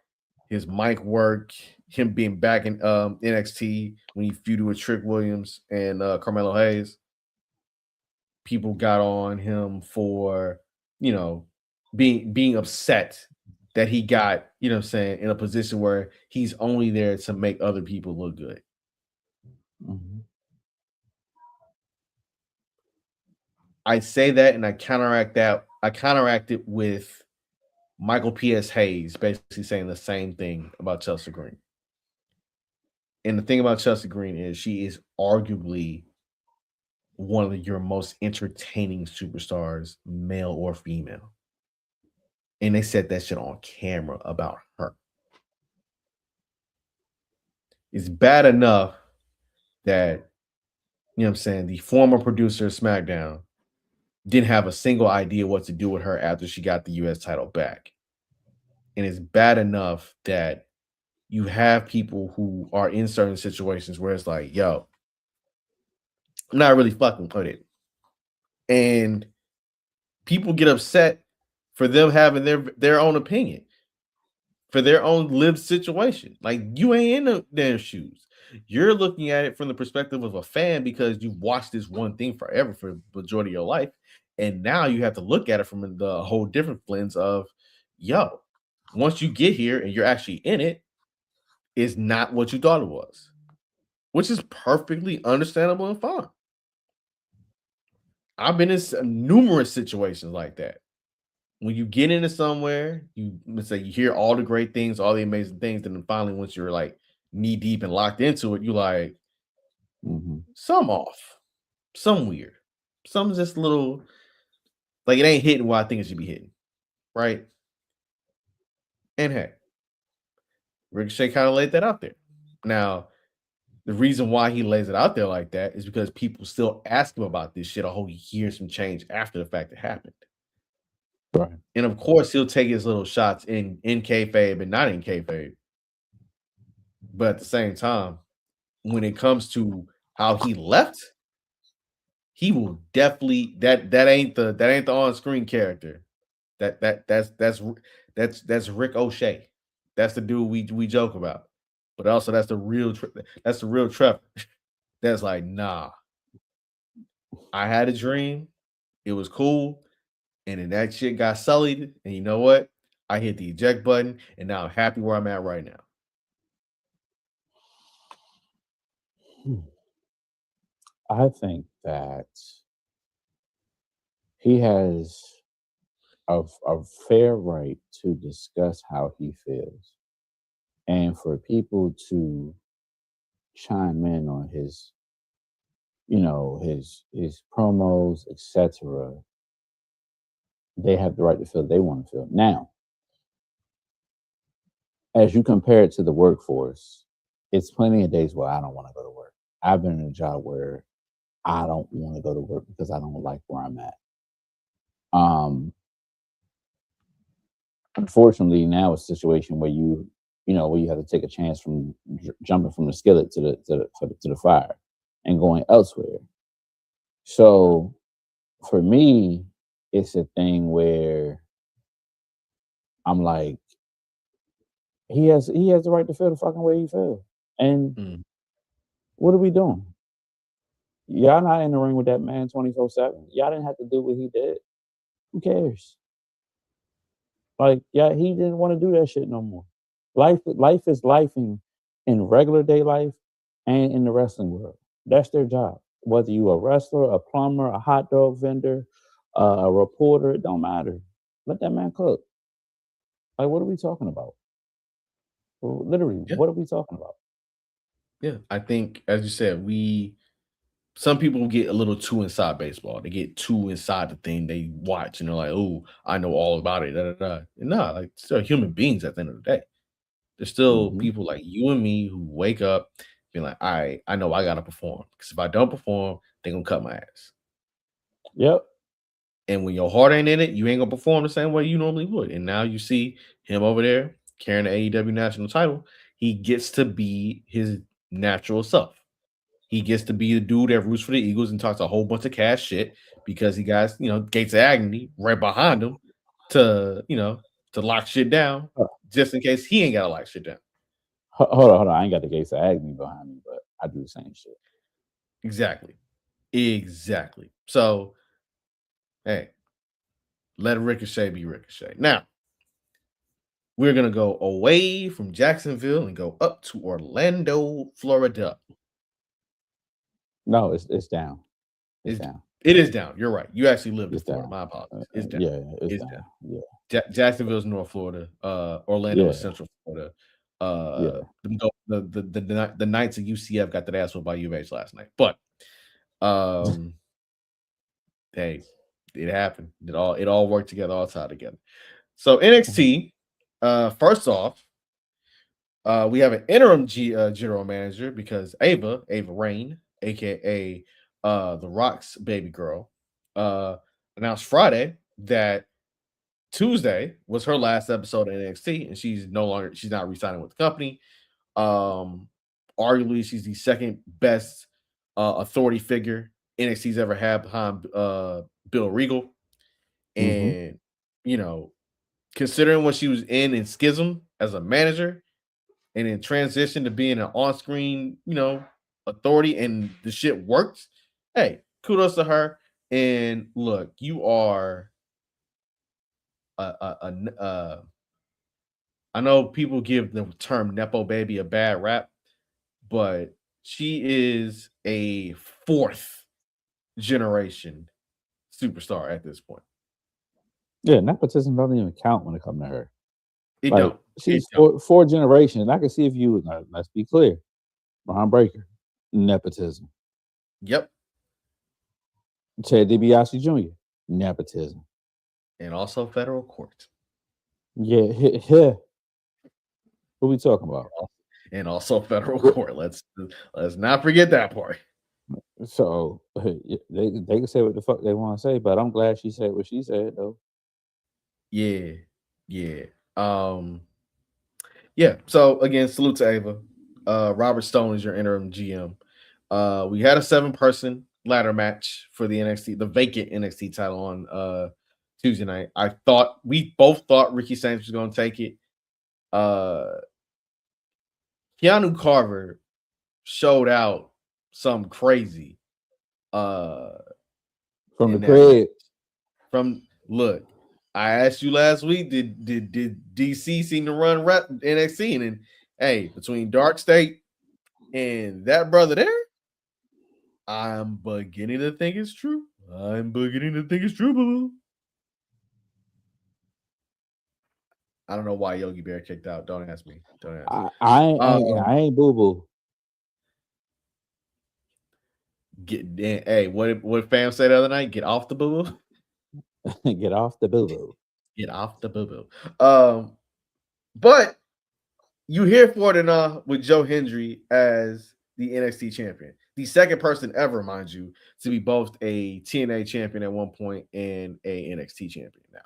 his mic work, him being back in NXT when he feuded with Trick Williams and Carmelo Hayes. People got on him for, you know, being upset that he got, you know what I'm saying, in a position where he's only there to make other people look good. Mm-hmm. I say that and I counteract that. I counteract it with Michael P.S. Hayes basically saying the same thing about Chelsea Green. And the thing about Chelsea Green is she is arguably one of your most entertaining superstars, male or female. And they said that shit on camera about her. It's bad enough that, you know what I'm saying, the former producer of SmackDown didn't have a single idea what to do with her after she got the US title back. And it's bad enough that you have people who are in certain situations where it's like, yo, I'm not really fucking with it. And people get upset for them having their own opinion, for their own lived situation. Like, you ain't in their shoes. You're looking at it from the perspective of a fan because you've watched this one thing forever for the majority of your life. And now you have to look at it from the whole different lens of, yo, once you get here and you're actually in it, it's not what you thought it was, which is perfectly understandable and fine. I've been in numerous situations like that. When you get into somewhere, let's say you hear all the great things, all the amazing things, and then finally, once you're like knee deep and locked into it, you're like, some off, some weird, something's just a little like it ain't hitting what I think it should be hitting, right? And hey, Ricochet kind of laid that out there. Now, the reason why he lays it out there like that is because people still ask him about this shit a whole year and some change after the fact it happened. Right. And of course, he'll take his little shots in kayfabe and not in kayfabe. But at the same time, when it comes to how he left, he will definitely that ain't the on-screen character. That's Ricochet. That's the dude we joke about. But also that's the real Trevor. That's like, nah. I had a dream. It was cool. And then that shit got sullied. And you know what? I hit the eject button. And now I'm happy where I'm at right now. I think that he has a fair right to discuss how he feels. And for people to chime in on his, his promos, etc., they have the right to feel they want to feel. Now, as you compare it to the workforce, it's plenty of days where I don't want to go to work. I've been in a job where I don't want to go to work because I don't like where I'm at. Unfortunately, now it's a situation where where you have to take a chance from jumping from the skillet to the fire and going elsewhere. So for me, it's a thing where I'm like, he has the right to feel the fucking way he feels. And what are we doing? Y'all not in the ring with that man 24/7. Y'all didn't have to do what he did. Who cares? Like, yeah, he didn't want to do that shit no more. Life is life in regular day life and in the wrestling world. That's their job. Whether you a wrestler, a plumber, a hot dog vendor, a reporter, it don't matter. Let that man cook. Like, what are we talking about? Well, literally, what are we talking about? Yeah, I think, as you said, some people get a little too inside baseball. They get too inside the thing they watch, and they're like, "Oh, I know all about it." Da, da, da. And nah, like, still human beings at the end of the day. There's still people like you and me who wake up being like, I know I gotta perform. Because if I don't perform, they're gonna cut my ass. Yep. And when your heart ain't in it, you ain't gonna perform the same way you normally would. And now you see him over there carrying the AEW national title, he gets to be his natural self. He gets to be the dude that roots for the Eagles and talks a whole bunch of cash shit because he got, Gates of Agony right behind him to lock shit down just in case he ain't got to lock shit down. Hold on. I ain't got the Gates of Agony behind me, but I do the same shit. Exactly. So, hey, let Ricochet be Ricochet. Now, we're going to go away from Jacksonville and go up to Orlando, Florida. No, it's down. It's down. It is down. You're right. You actually live in It's Florida. down. My apologies. It's down. Yeah, it's down. Yeah. Jacksonville's North Florida. Orlando is Central Florida. The Knights of UCF got that ass whooped by U of H last night. But hey, it happened. It all worked together, all tied together. So NXT, first off, we have an interim general manager because Ava Rain, aka The Rock's baby girl, announced Friday that Tuesday was her last episode of NXT, and she's not re-signing with the company. Arguably, she's the second best authority figure NXT's ever had behind Bill Regal. And considering what she was in Schism as a manager, and then transition to being an on-screen, authority, and the shit works. Hey, kudos to her. And look, you are I know people give the term Nepo baby a bad rap, but she is a fourth generation superstar at this point. Yeah, nepotism doesn't even count when it comes to her. She's don't. Four generations. I can see if you, let's be clear, Ron Breaker, nepotism. Yep. Ted DiBiase Jr., nepotism. And also federal court. Yeah. Who we talking about? And also federal court. Let's not forget that part. So they can say what the fuck they want to say, but I'm glad she said what she said, though. Yeah. So again, salute to Ava. Robert Stone is your interim GM. We had a 7-person ladder match for the vacant NXT title on Tuesday night. We both thought Ricky Sainz was going to take it. Keanu Carver showed out some crazy from the crib. Look, I asked you last week, did DC seem to run NXT? And then, hey, between Dark State and that brother there, I'm beginning to think it's true. Boo. I don't know why Yogi Bear kicked out. Don't ask me. I ain't boo boo. Hey, what fam said the other night? Get off the boo boo. Get off the boo boo. Get off the boo boo. But you here for it with Joe Hendry as the NXT champion, the second person ever, mind you, to be both a TNA champion at one point and a NXT champion now.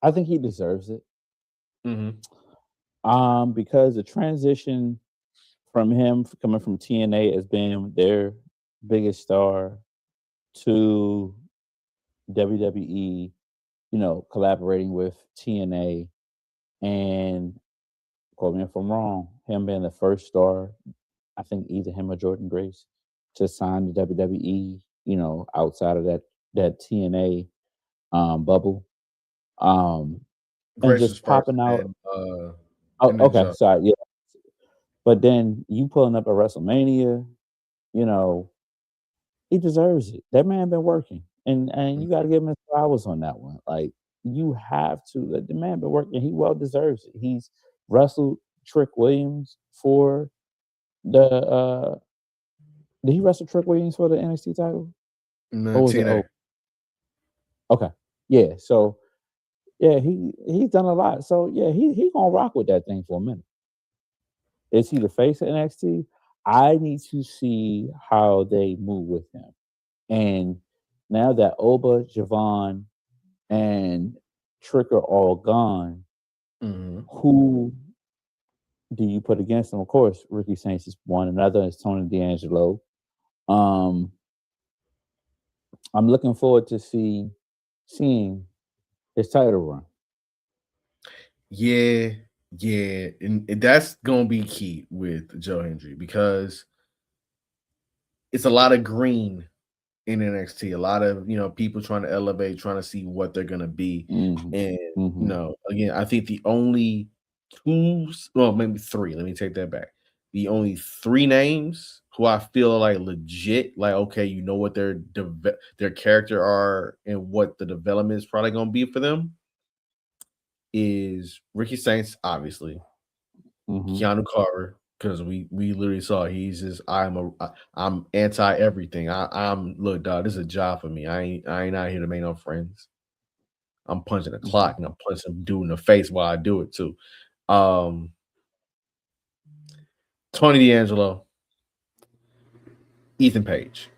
I think he deserves it. Mm-hmm. Because the transition from him coming from TNA as being their biggest star to WWE, collaborating with TNA, and quote me if I'm wrong, him being the first star, I think either him or Jordan Grace, to sign the WWE, outside of that TNA bubble. And just popping out. Okay, sorry, yeah. But then you pulling up a WrestleMania, he deserves it. That man been working, and you got to give him his flowers on that one. Like, you have to. The man been working. He well deserves it. He's wrestled Trick Williams for the. Did he wrestle Trick Williams for the NXT title? No, TNA. Okay, yeah. So, yeah, he's done a lot. So yeah, he gonna rock with that thing for a minute. Is he the face of NXT? I need to see how they move with him. And now that Oba, Javon, and Trick are all gone, who do you put against them? Of course, Ricky Saints is one. Another is Tony D'Angelo. I'm looking forward to seeing his title run. Yeah, and that's gonna be key with Joe Hendry because it's a lot of green in NXT. A lot of people trying to elevate, trying to see what they're gonna be. And again, I think the only maybe three. Let me take that back. The only three names who I feel like legit, like okay, you know what their character are and what the development is probably gonna be for them is Ricky Saints, obviously, Keanu Carter, because we literally saw he's just I'm anti everything. I'm look, dog, this is a job for me. I ain't out here to make no friends. I'm punching the clock and I'm punching some dude in the face while I do it too. Tony D'Angelo, Ethan Page.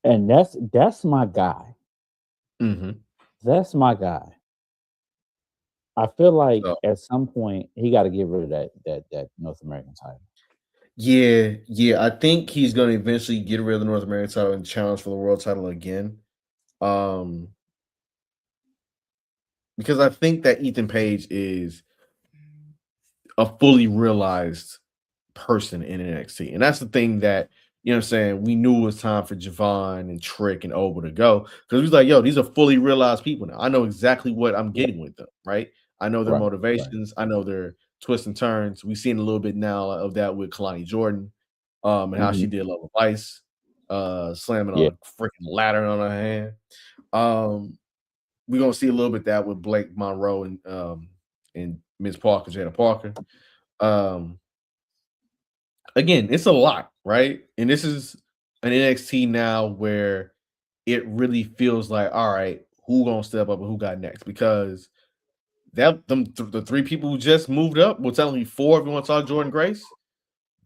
And that's my guy. That's my guy. I feel like at some point he got to get rid of that North American title. Yeah. I think he's going to eventually get rid of the North American title and challenge for the world title again. Because I think that Ethan Page is a fully realized person in NXT. And that's the thing that, you know what I'm saying, we knew it was time for Javon and Trick and Oba to go. Because we was like, yo, these are fully realized people now. I know exactly what I'm getting with them, right? I know their motivations. I know their twists and turns. We've seen a little bit now of that with Kalani Jordan and how she did Love of Ice, slamming on a freaking ladder on her hand. We're going to see a little bit of that with Blake Monroe and Ms. Parker, Jada Parker. Again, it's a lot, right? And this is an NXT now where it really feels like, all right, who gonna step up and who got next? Because the three people who just moved up, well, technically four if you want to talk Jordan Grace.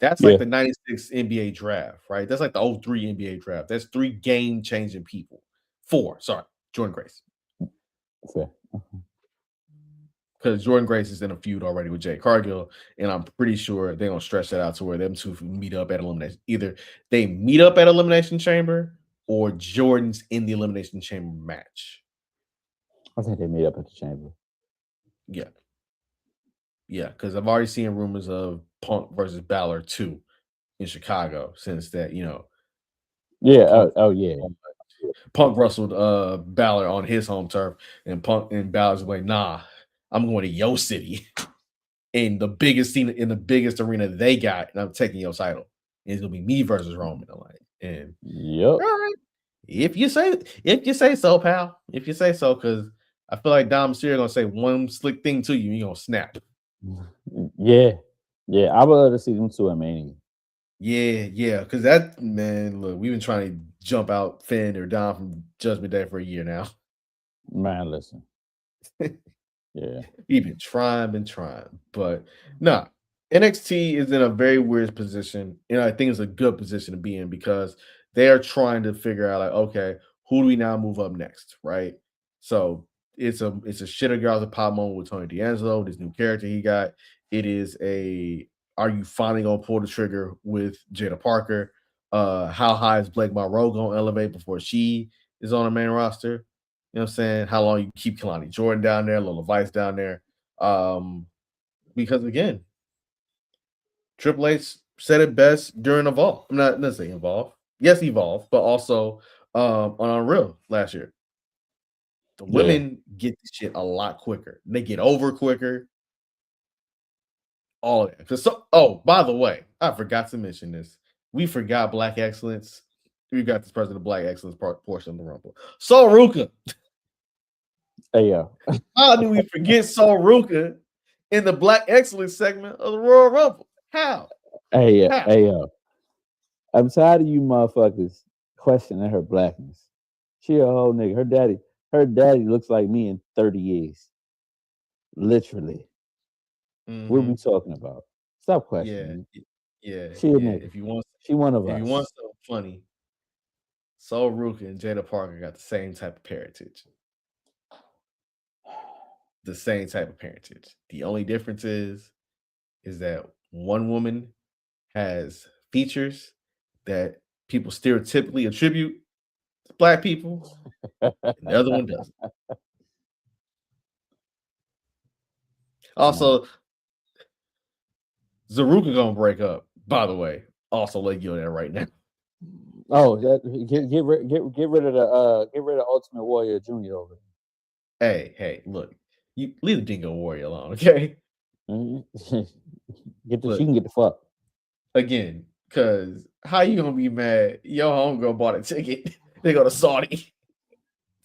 That's like the 96 NBA draft, right? That's like the 03 NBA draft. That's three game-changing people. Jordan Grace. Fair. Because Jordan Grace is in a feud already with Jay Cargill, and I'm pretty sure they're gonna stretch that out to where them two meet up at elimination. Either they meet up at Elimination Chamber, or Jordan's in the Elimination Chamber match. I think they meet up at the Chamber. Yeah, because I've already seen rumors of Punk versus Balor 2 in Chicago since that, Punk wrestled Balor on his home turf, and Punk and Balor's like, nah, I'm going to your city in the biggest scene in the biggest arena they got, and I'm taking your title. And it's gonna be me versus Roman. And all right, if you say so, pal. If you say so, because I feel like Dom Mysterio gonna say one slick thing to you, you're gonna snap. Yeah. I would love to see them two at Mania. Yeah, because that man, look, we've been trying to jump out Finn or Dom from Judgment Day for a year now. Man, listen. Yeah. We've been trying, but nah. NXT is in a very weird position, and I think it's a good position to be in because they are trying to figure out, like, okay, who do we now move up next, right? So it's a shitter girl the pop moment with Tony D'Angelo, this new character he got. It is are you finally gonna pull the trigger with Jada Parker? How high is Blake Monroe gonna elevate before she is on the main roster? You know what I'm saying? How long you keep Kalani Jordan down there, Lola Vice down there? Because again, Triple H said it best during Evolve. I'm not saying Evolve. Yes, Evolve, but also on Unreal last year. The women get this shit a lot quicker. They get over quicker. All of that. By the way, I forgot to mention this. We forgot Black Excellence. We got this president of Black Excellence portion of the Rumble. Sol Ruka. Hey, yo. How do we forget Sol Ruka in the Black Excellence segment of the Royal Rumble? How? Hey, yo. I'm tired of you motherfuckers questioning her blackness. She a whole nigga. Her daddy looks like me in 30 years. Literally. What are we talking about? Stop questioning. Yeah. She a nigga. If you want, she one of us. If you want something funny, Sol Ruka and Jada Parker got the same type of parentage. The same type of parentage. The only difference is that one woman has features that people stereotypically attribute to black people, and the other one doesn't. Also, Zaruka gonna break up. By the way, also let you know that right now. Oh, get rid of Ultimate Warrior Junior over Hey, look, you leave the Dingo Warrior alone, okay? there. She Look, can get the fuck. again, because how you gonna be mad? Your homegirl bought a ticket. They go to Saudi.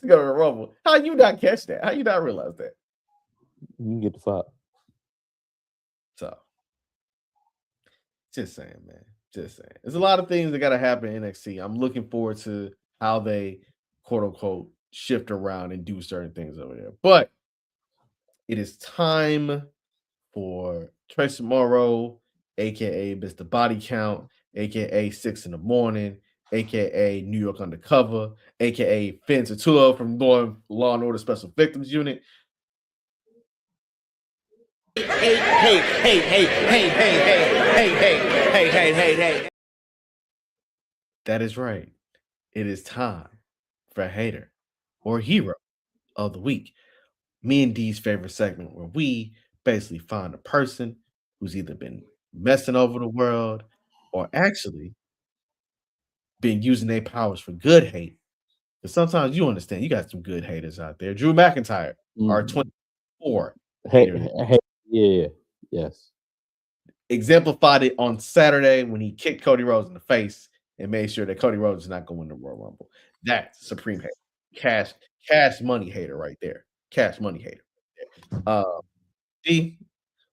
To go to the Rumble. How you not catch that? How you not realize that? You can get the fuck. So, just saying, man. Just saying. There's a lot of things that got to happen in NXT. I'm looking forward to how they, quote unquote, shift around and do certain things over there. But it is time for Tracy Morrow, aka Mr. Body Count, aka 6 in the Morning, aka New York Undercover, aka Finn Tutula from Law and Order Special Victims Unit. Hey. That is right. It is time for Hater or Hero of the Week. Me and D's favorite segment where we basically find a person who's either been messing over the world or actually been using their powers for good hate. Because sometimes you understand you got some good haters out there. Drew McIntyre, our 24 hater. Yes. Exemplified it on Saturday when he kicked Cody Rhodes in the face and made sure that Cody Rhodes is not going to win the Royal Rumble. That's supreme hate. Cash money hater right there. Cash money hater. D,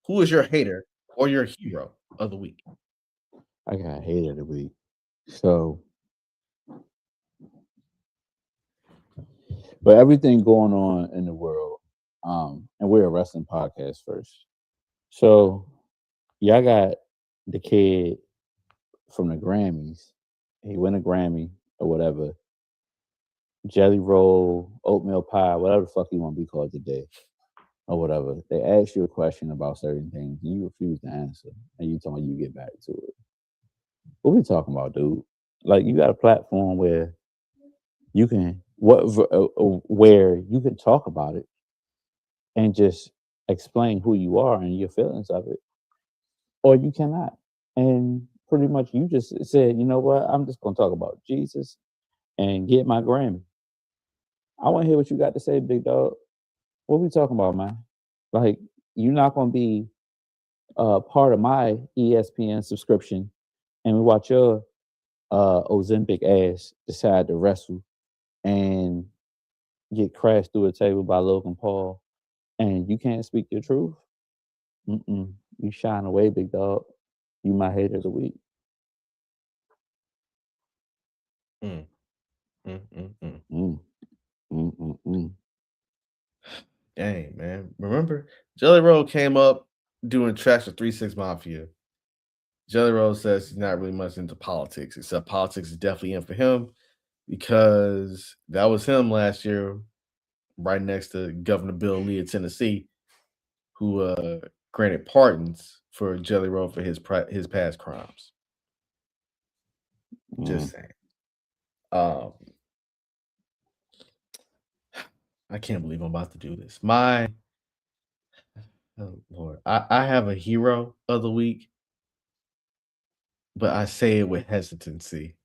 who is your hater or your hero of the week? I got a hater of the week. So, but everything going on in the world, and we're a wrestling podcast first. So, y'all got the kid from the Grammys. He won a Grammy or whatever. Jelly roll, oatmeal pie, whatever the fuck you want to be called today, or whatever. They ask you a question about certain things, and you refuse to answer, and you tell me you get back to it. What we talking about, dude? Like, you got a platform where you can where you can talk about it and just explain who you are and your feelings of it, or you cannot. And pretty much, you just said, you know what? I'm just gonna talk about Jesus and get my Grammy. I want to hear what you got to say, big dog. What we talking about, man? Like, you're not gonna be part of my ESPN subscription, and we watch your Ozempic ass decide to wrestle and get crashed through a table by Logan Paul, and you can't speak your truth. You shine away, big dog. You my hater of the week. Dang, man. Remember, Jelly Roll came up doing tracks for 3-6 Mafia. Jelly Roll says he's not really much into politics, except politics is definitely in for him because that was him last year, right next to Governor Bill Lee of Tennessee, who granted pardons for Jelly Roll for his past crimes. Just saying. I can't believe I'm about to do this. Oh Lord, I have a hero of the week, but I say it with hesitancy.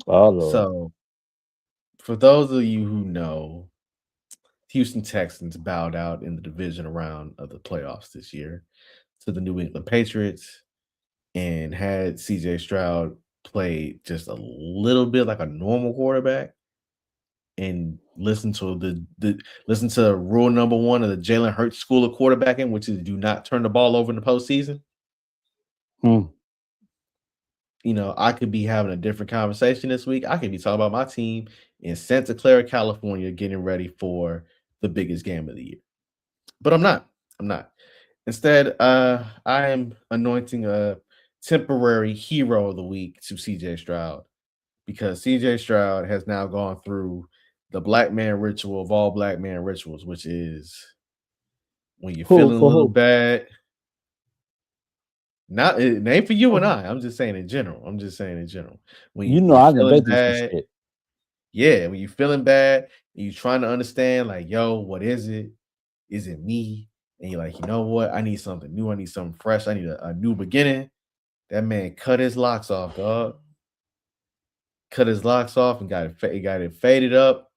Oh Lord. So, for those of you who know, Houston Texans bowed out in the divisional round of the playoffs this year to the New England Patriots and had CJ Stroud play just a little bit like a normal quarterback and listen to rule number 1 of the Jalen Hurts school of quarterbacking, which is do not turn the ball over in the postseason. You know, I could be having a different conversation this week. I could be talking about my team in Santa Clara, California, getting ready for the biggest game of the year. But I'm not. Instead, I am anointing a temporary hero of the week to CJ Stroud because CJ Stroud has now gone through the black man ritual of all black man rituals, which is when you're feeling a little bad. Not it ain't for you and I. I'm just saying in general. When You know, you're I can feeling bet you some bad, shit. yeah, when you're feeling bad, and you're trying to understand, like, yo, what is it? Is it me? And you're like, you know what? I need something new. I need something fresh. I need a new beginning. That man cut his locks off, dog. Cut his locks off and got it faded up.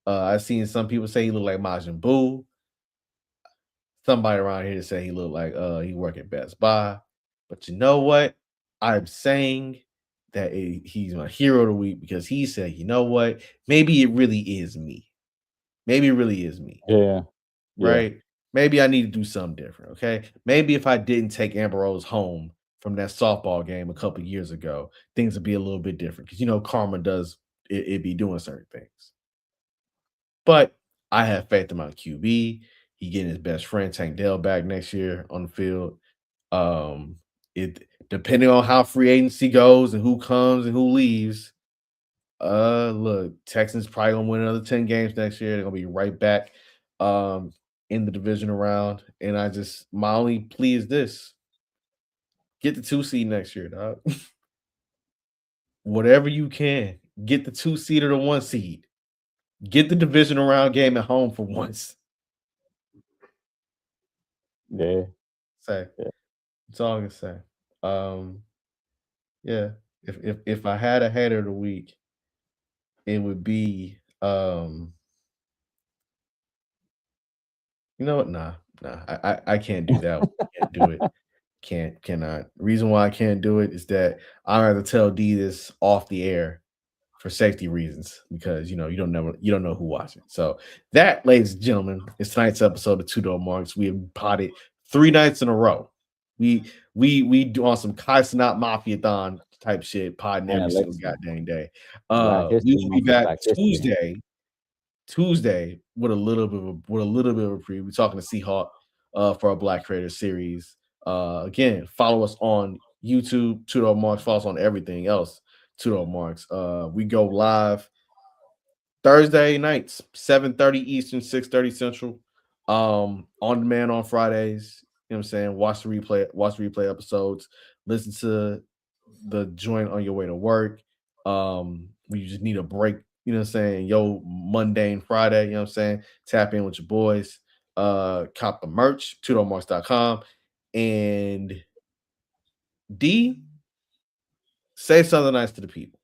I've seen some people say he looked like Majin Buu. Somebody around here say he looked like he work at Best Buy. But you know what? I'm saying that he's my hero of the week because he said, you know what? Maybe it really is me. Maybe it really is me. Yeah. Right? Maybe I need to do something different. Okay. Maybe if I didn't take Amber Rose home from that softball game a couple years ago, things would be a little bit different. Because you know, karma does it be doing certain things. But I have faith in my QB. He getting his best friend Tank Dell back next year on the field. It depending on how free agency goes and who comes and who leaves. Look, Texans probably gonna win another 10 games next year. They're gonna be right back in the divisional round. And my only plea is this: get the 2 seed next year, dog. Whatever you can, get the 2 seed or the 1 seed. Get the divisional round game at home for once. Yeah. That's all I can say. Yeah. If I had a hater of the week, it would be you know what? Nah. I can't do that. Can't do it. Cannot. Reason why I can't do it is that I rather tell D this off the air for safety reasons because you know you don't know who watching. So that, ladies and gentlemen, is tonight's episode of 2DopeMarks. We have potted 3 nights in a row. We do on some Kai Cenat Mafia-thon type shit, podding every single goddamn day. We will be back Tuesday with a little bit of a preview. We're talking to Seahawk for our Black Creator series. Again, follow us on YouTube, 2DopeMarks. Follow us on everything else, 2DopeMarks. We go live Thursday nights, 7:30 Eastern, 6:30 Central. On demand on Fridays. You know what I'm saying? Watch the replay episodes. Listen to the joint on your way to work. We just need a break, you know what I'm saying? Yo, mundane Friday, you know what I'm saying? Tap in with your boys. Cop the merch, 2dopemarks.com. And D, say something nice to the people.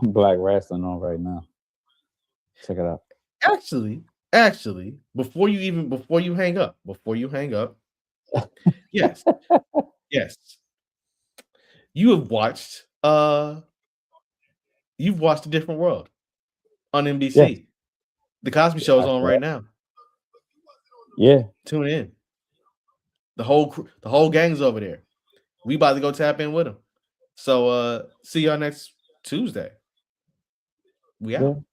Black wrestling on right now. Check it out. Actually, before you hang up, yes. You've watched A Different World on NBC. Yeah. The Cosby Show is on right now. Yeah. Tune in. The whole gang's over there. We about to go tap in with them. So see y'all next Tuesday. We out.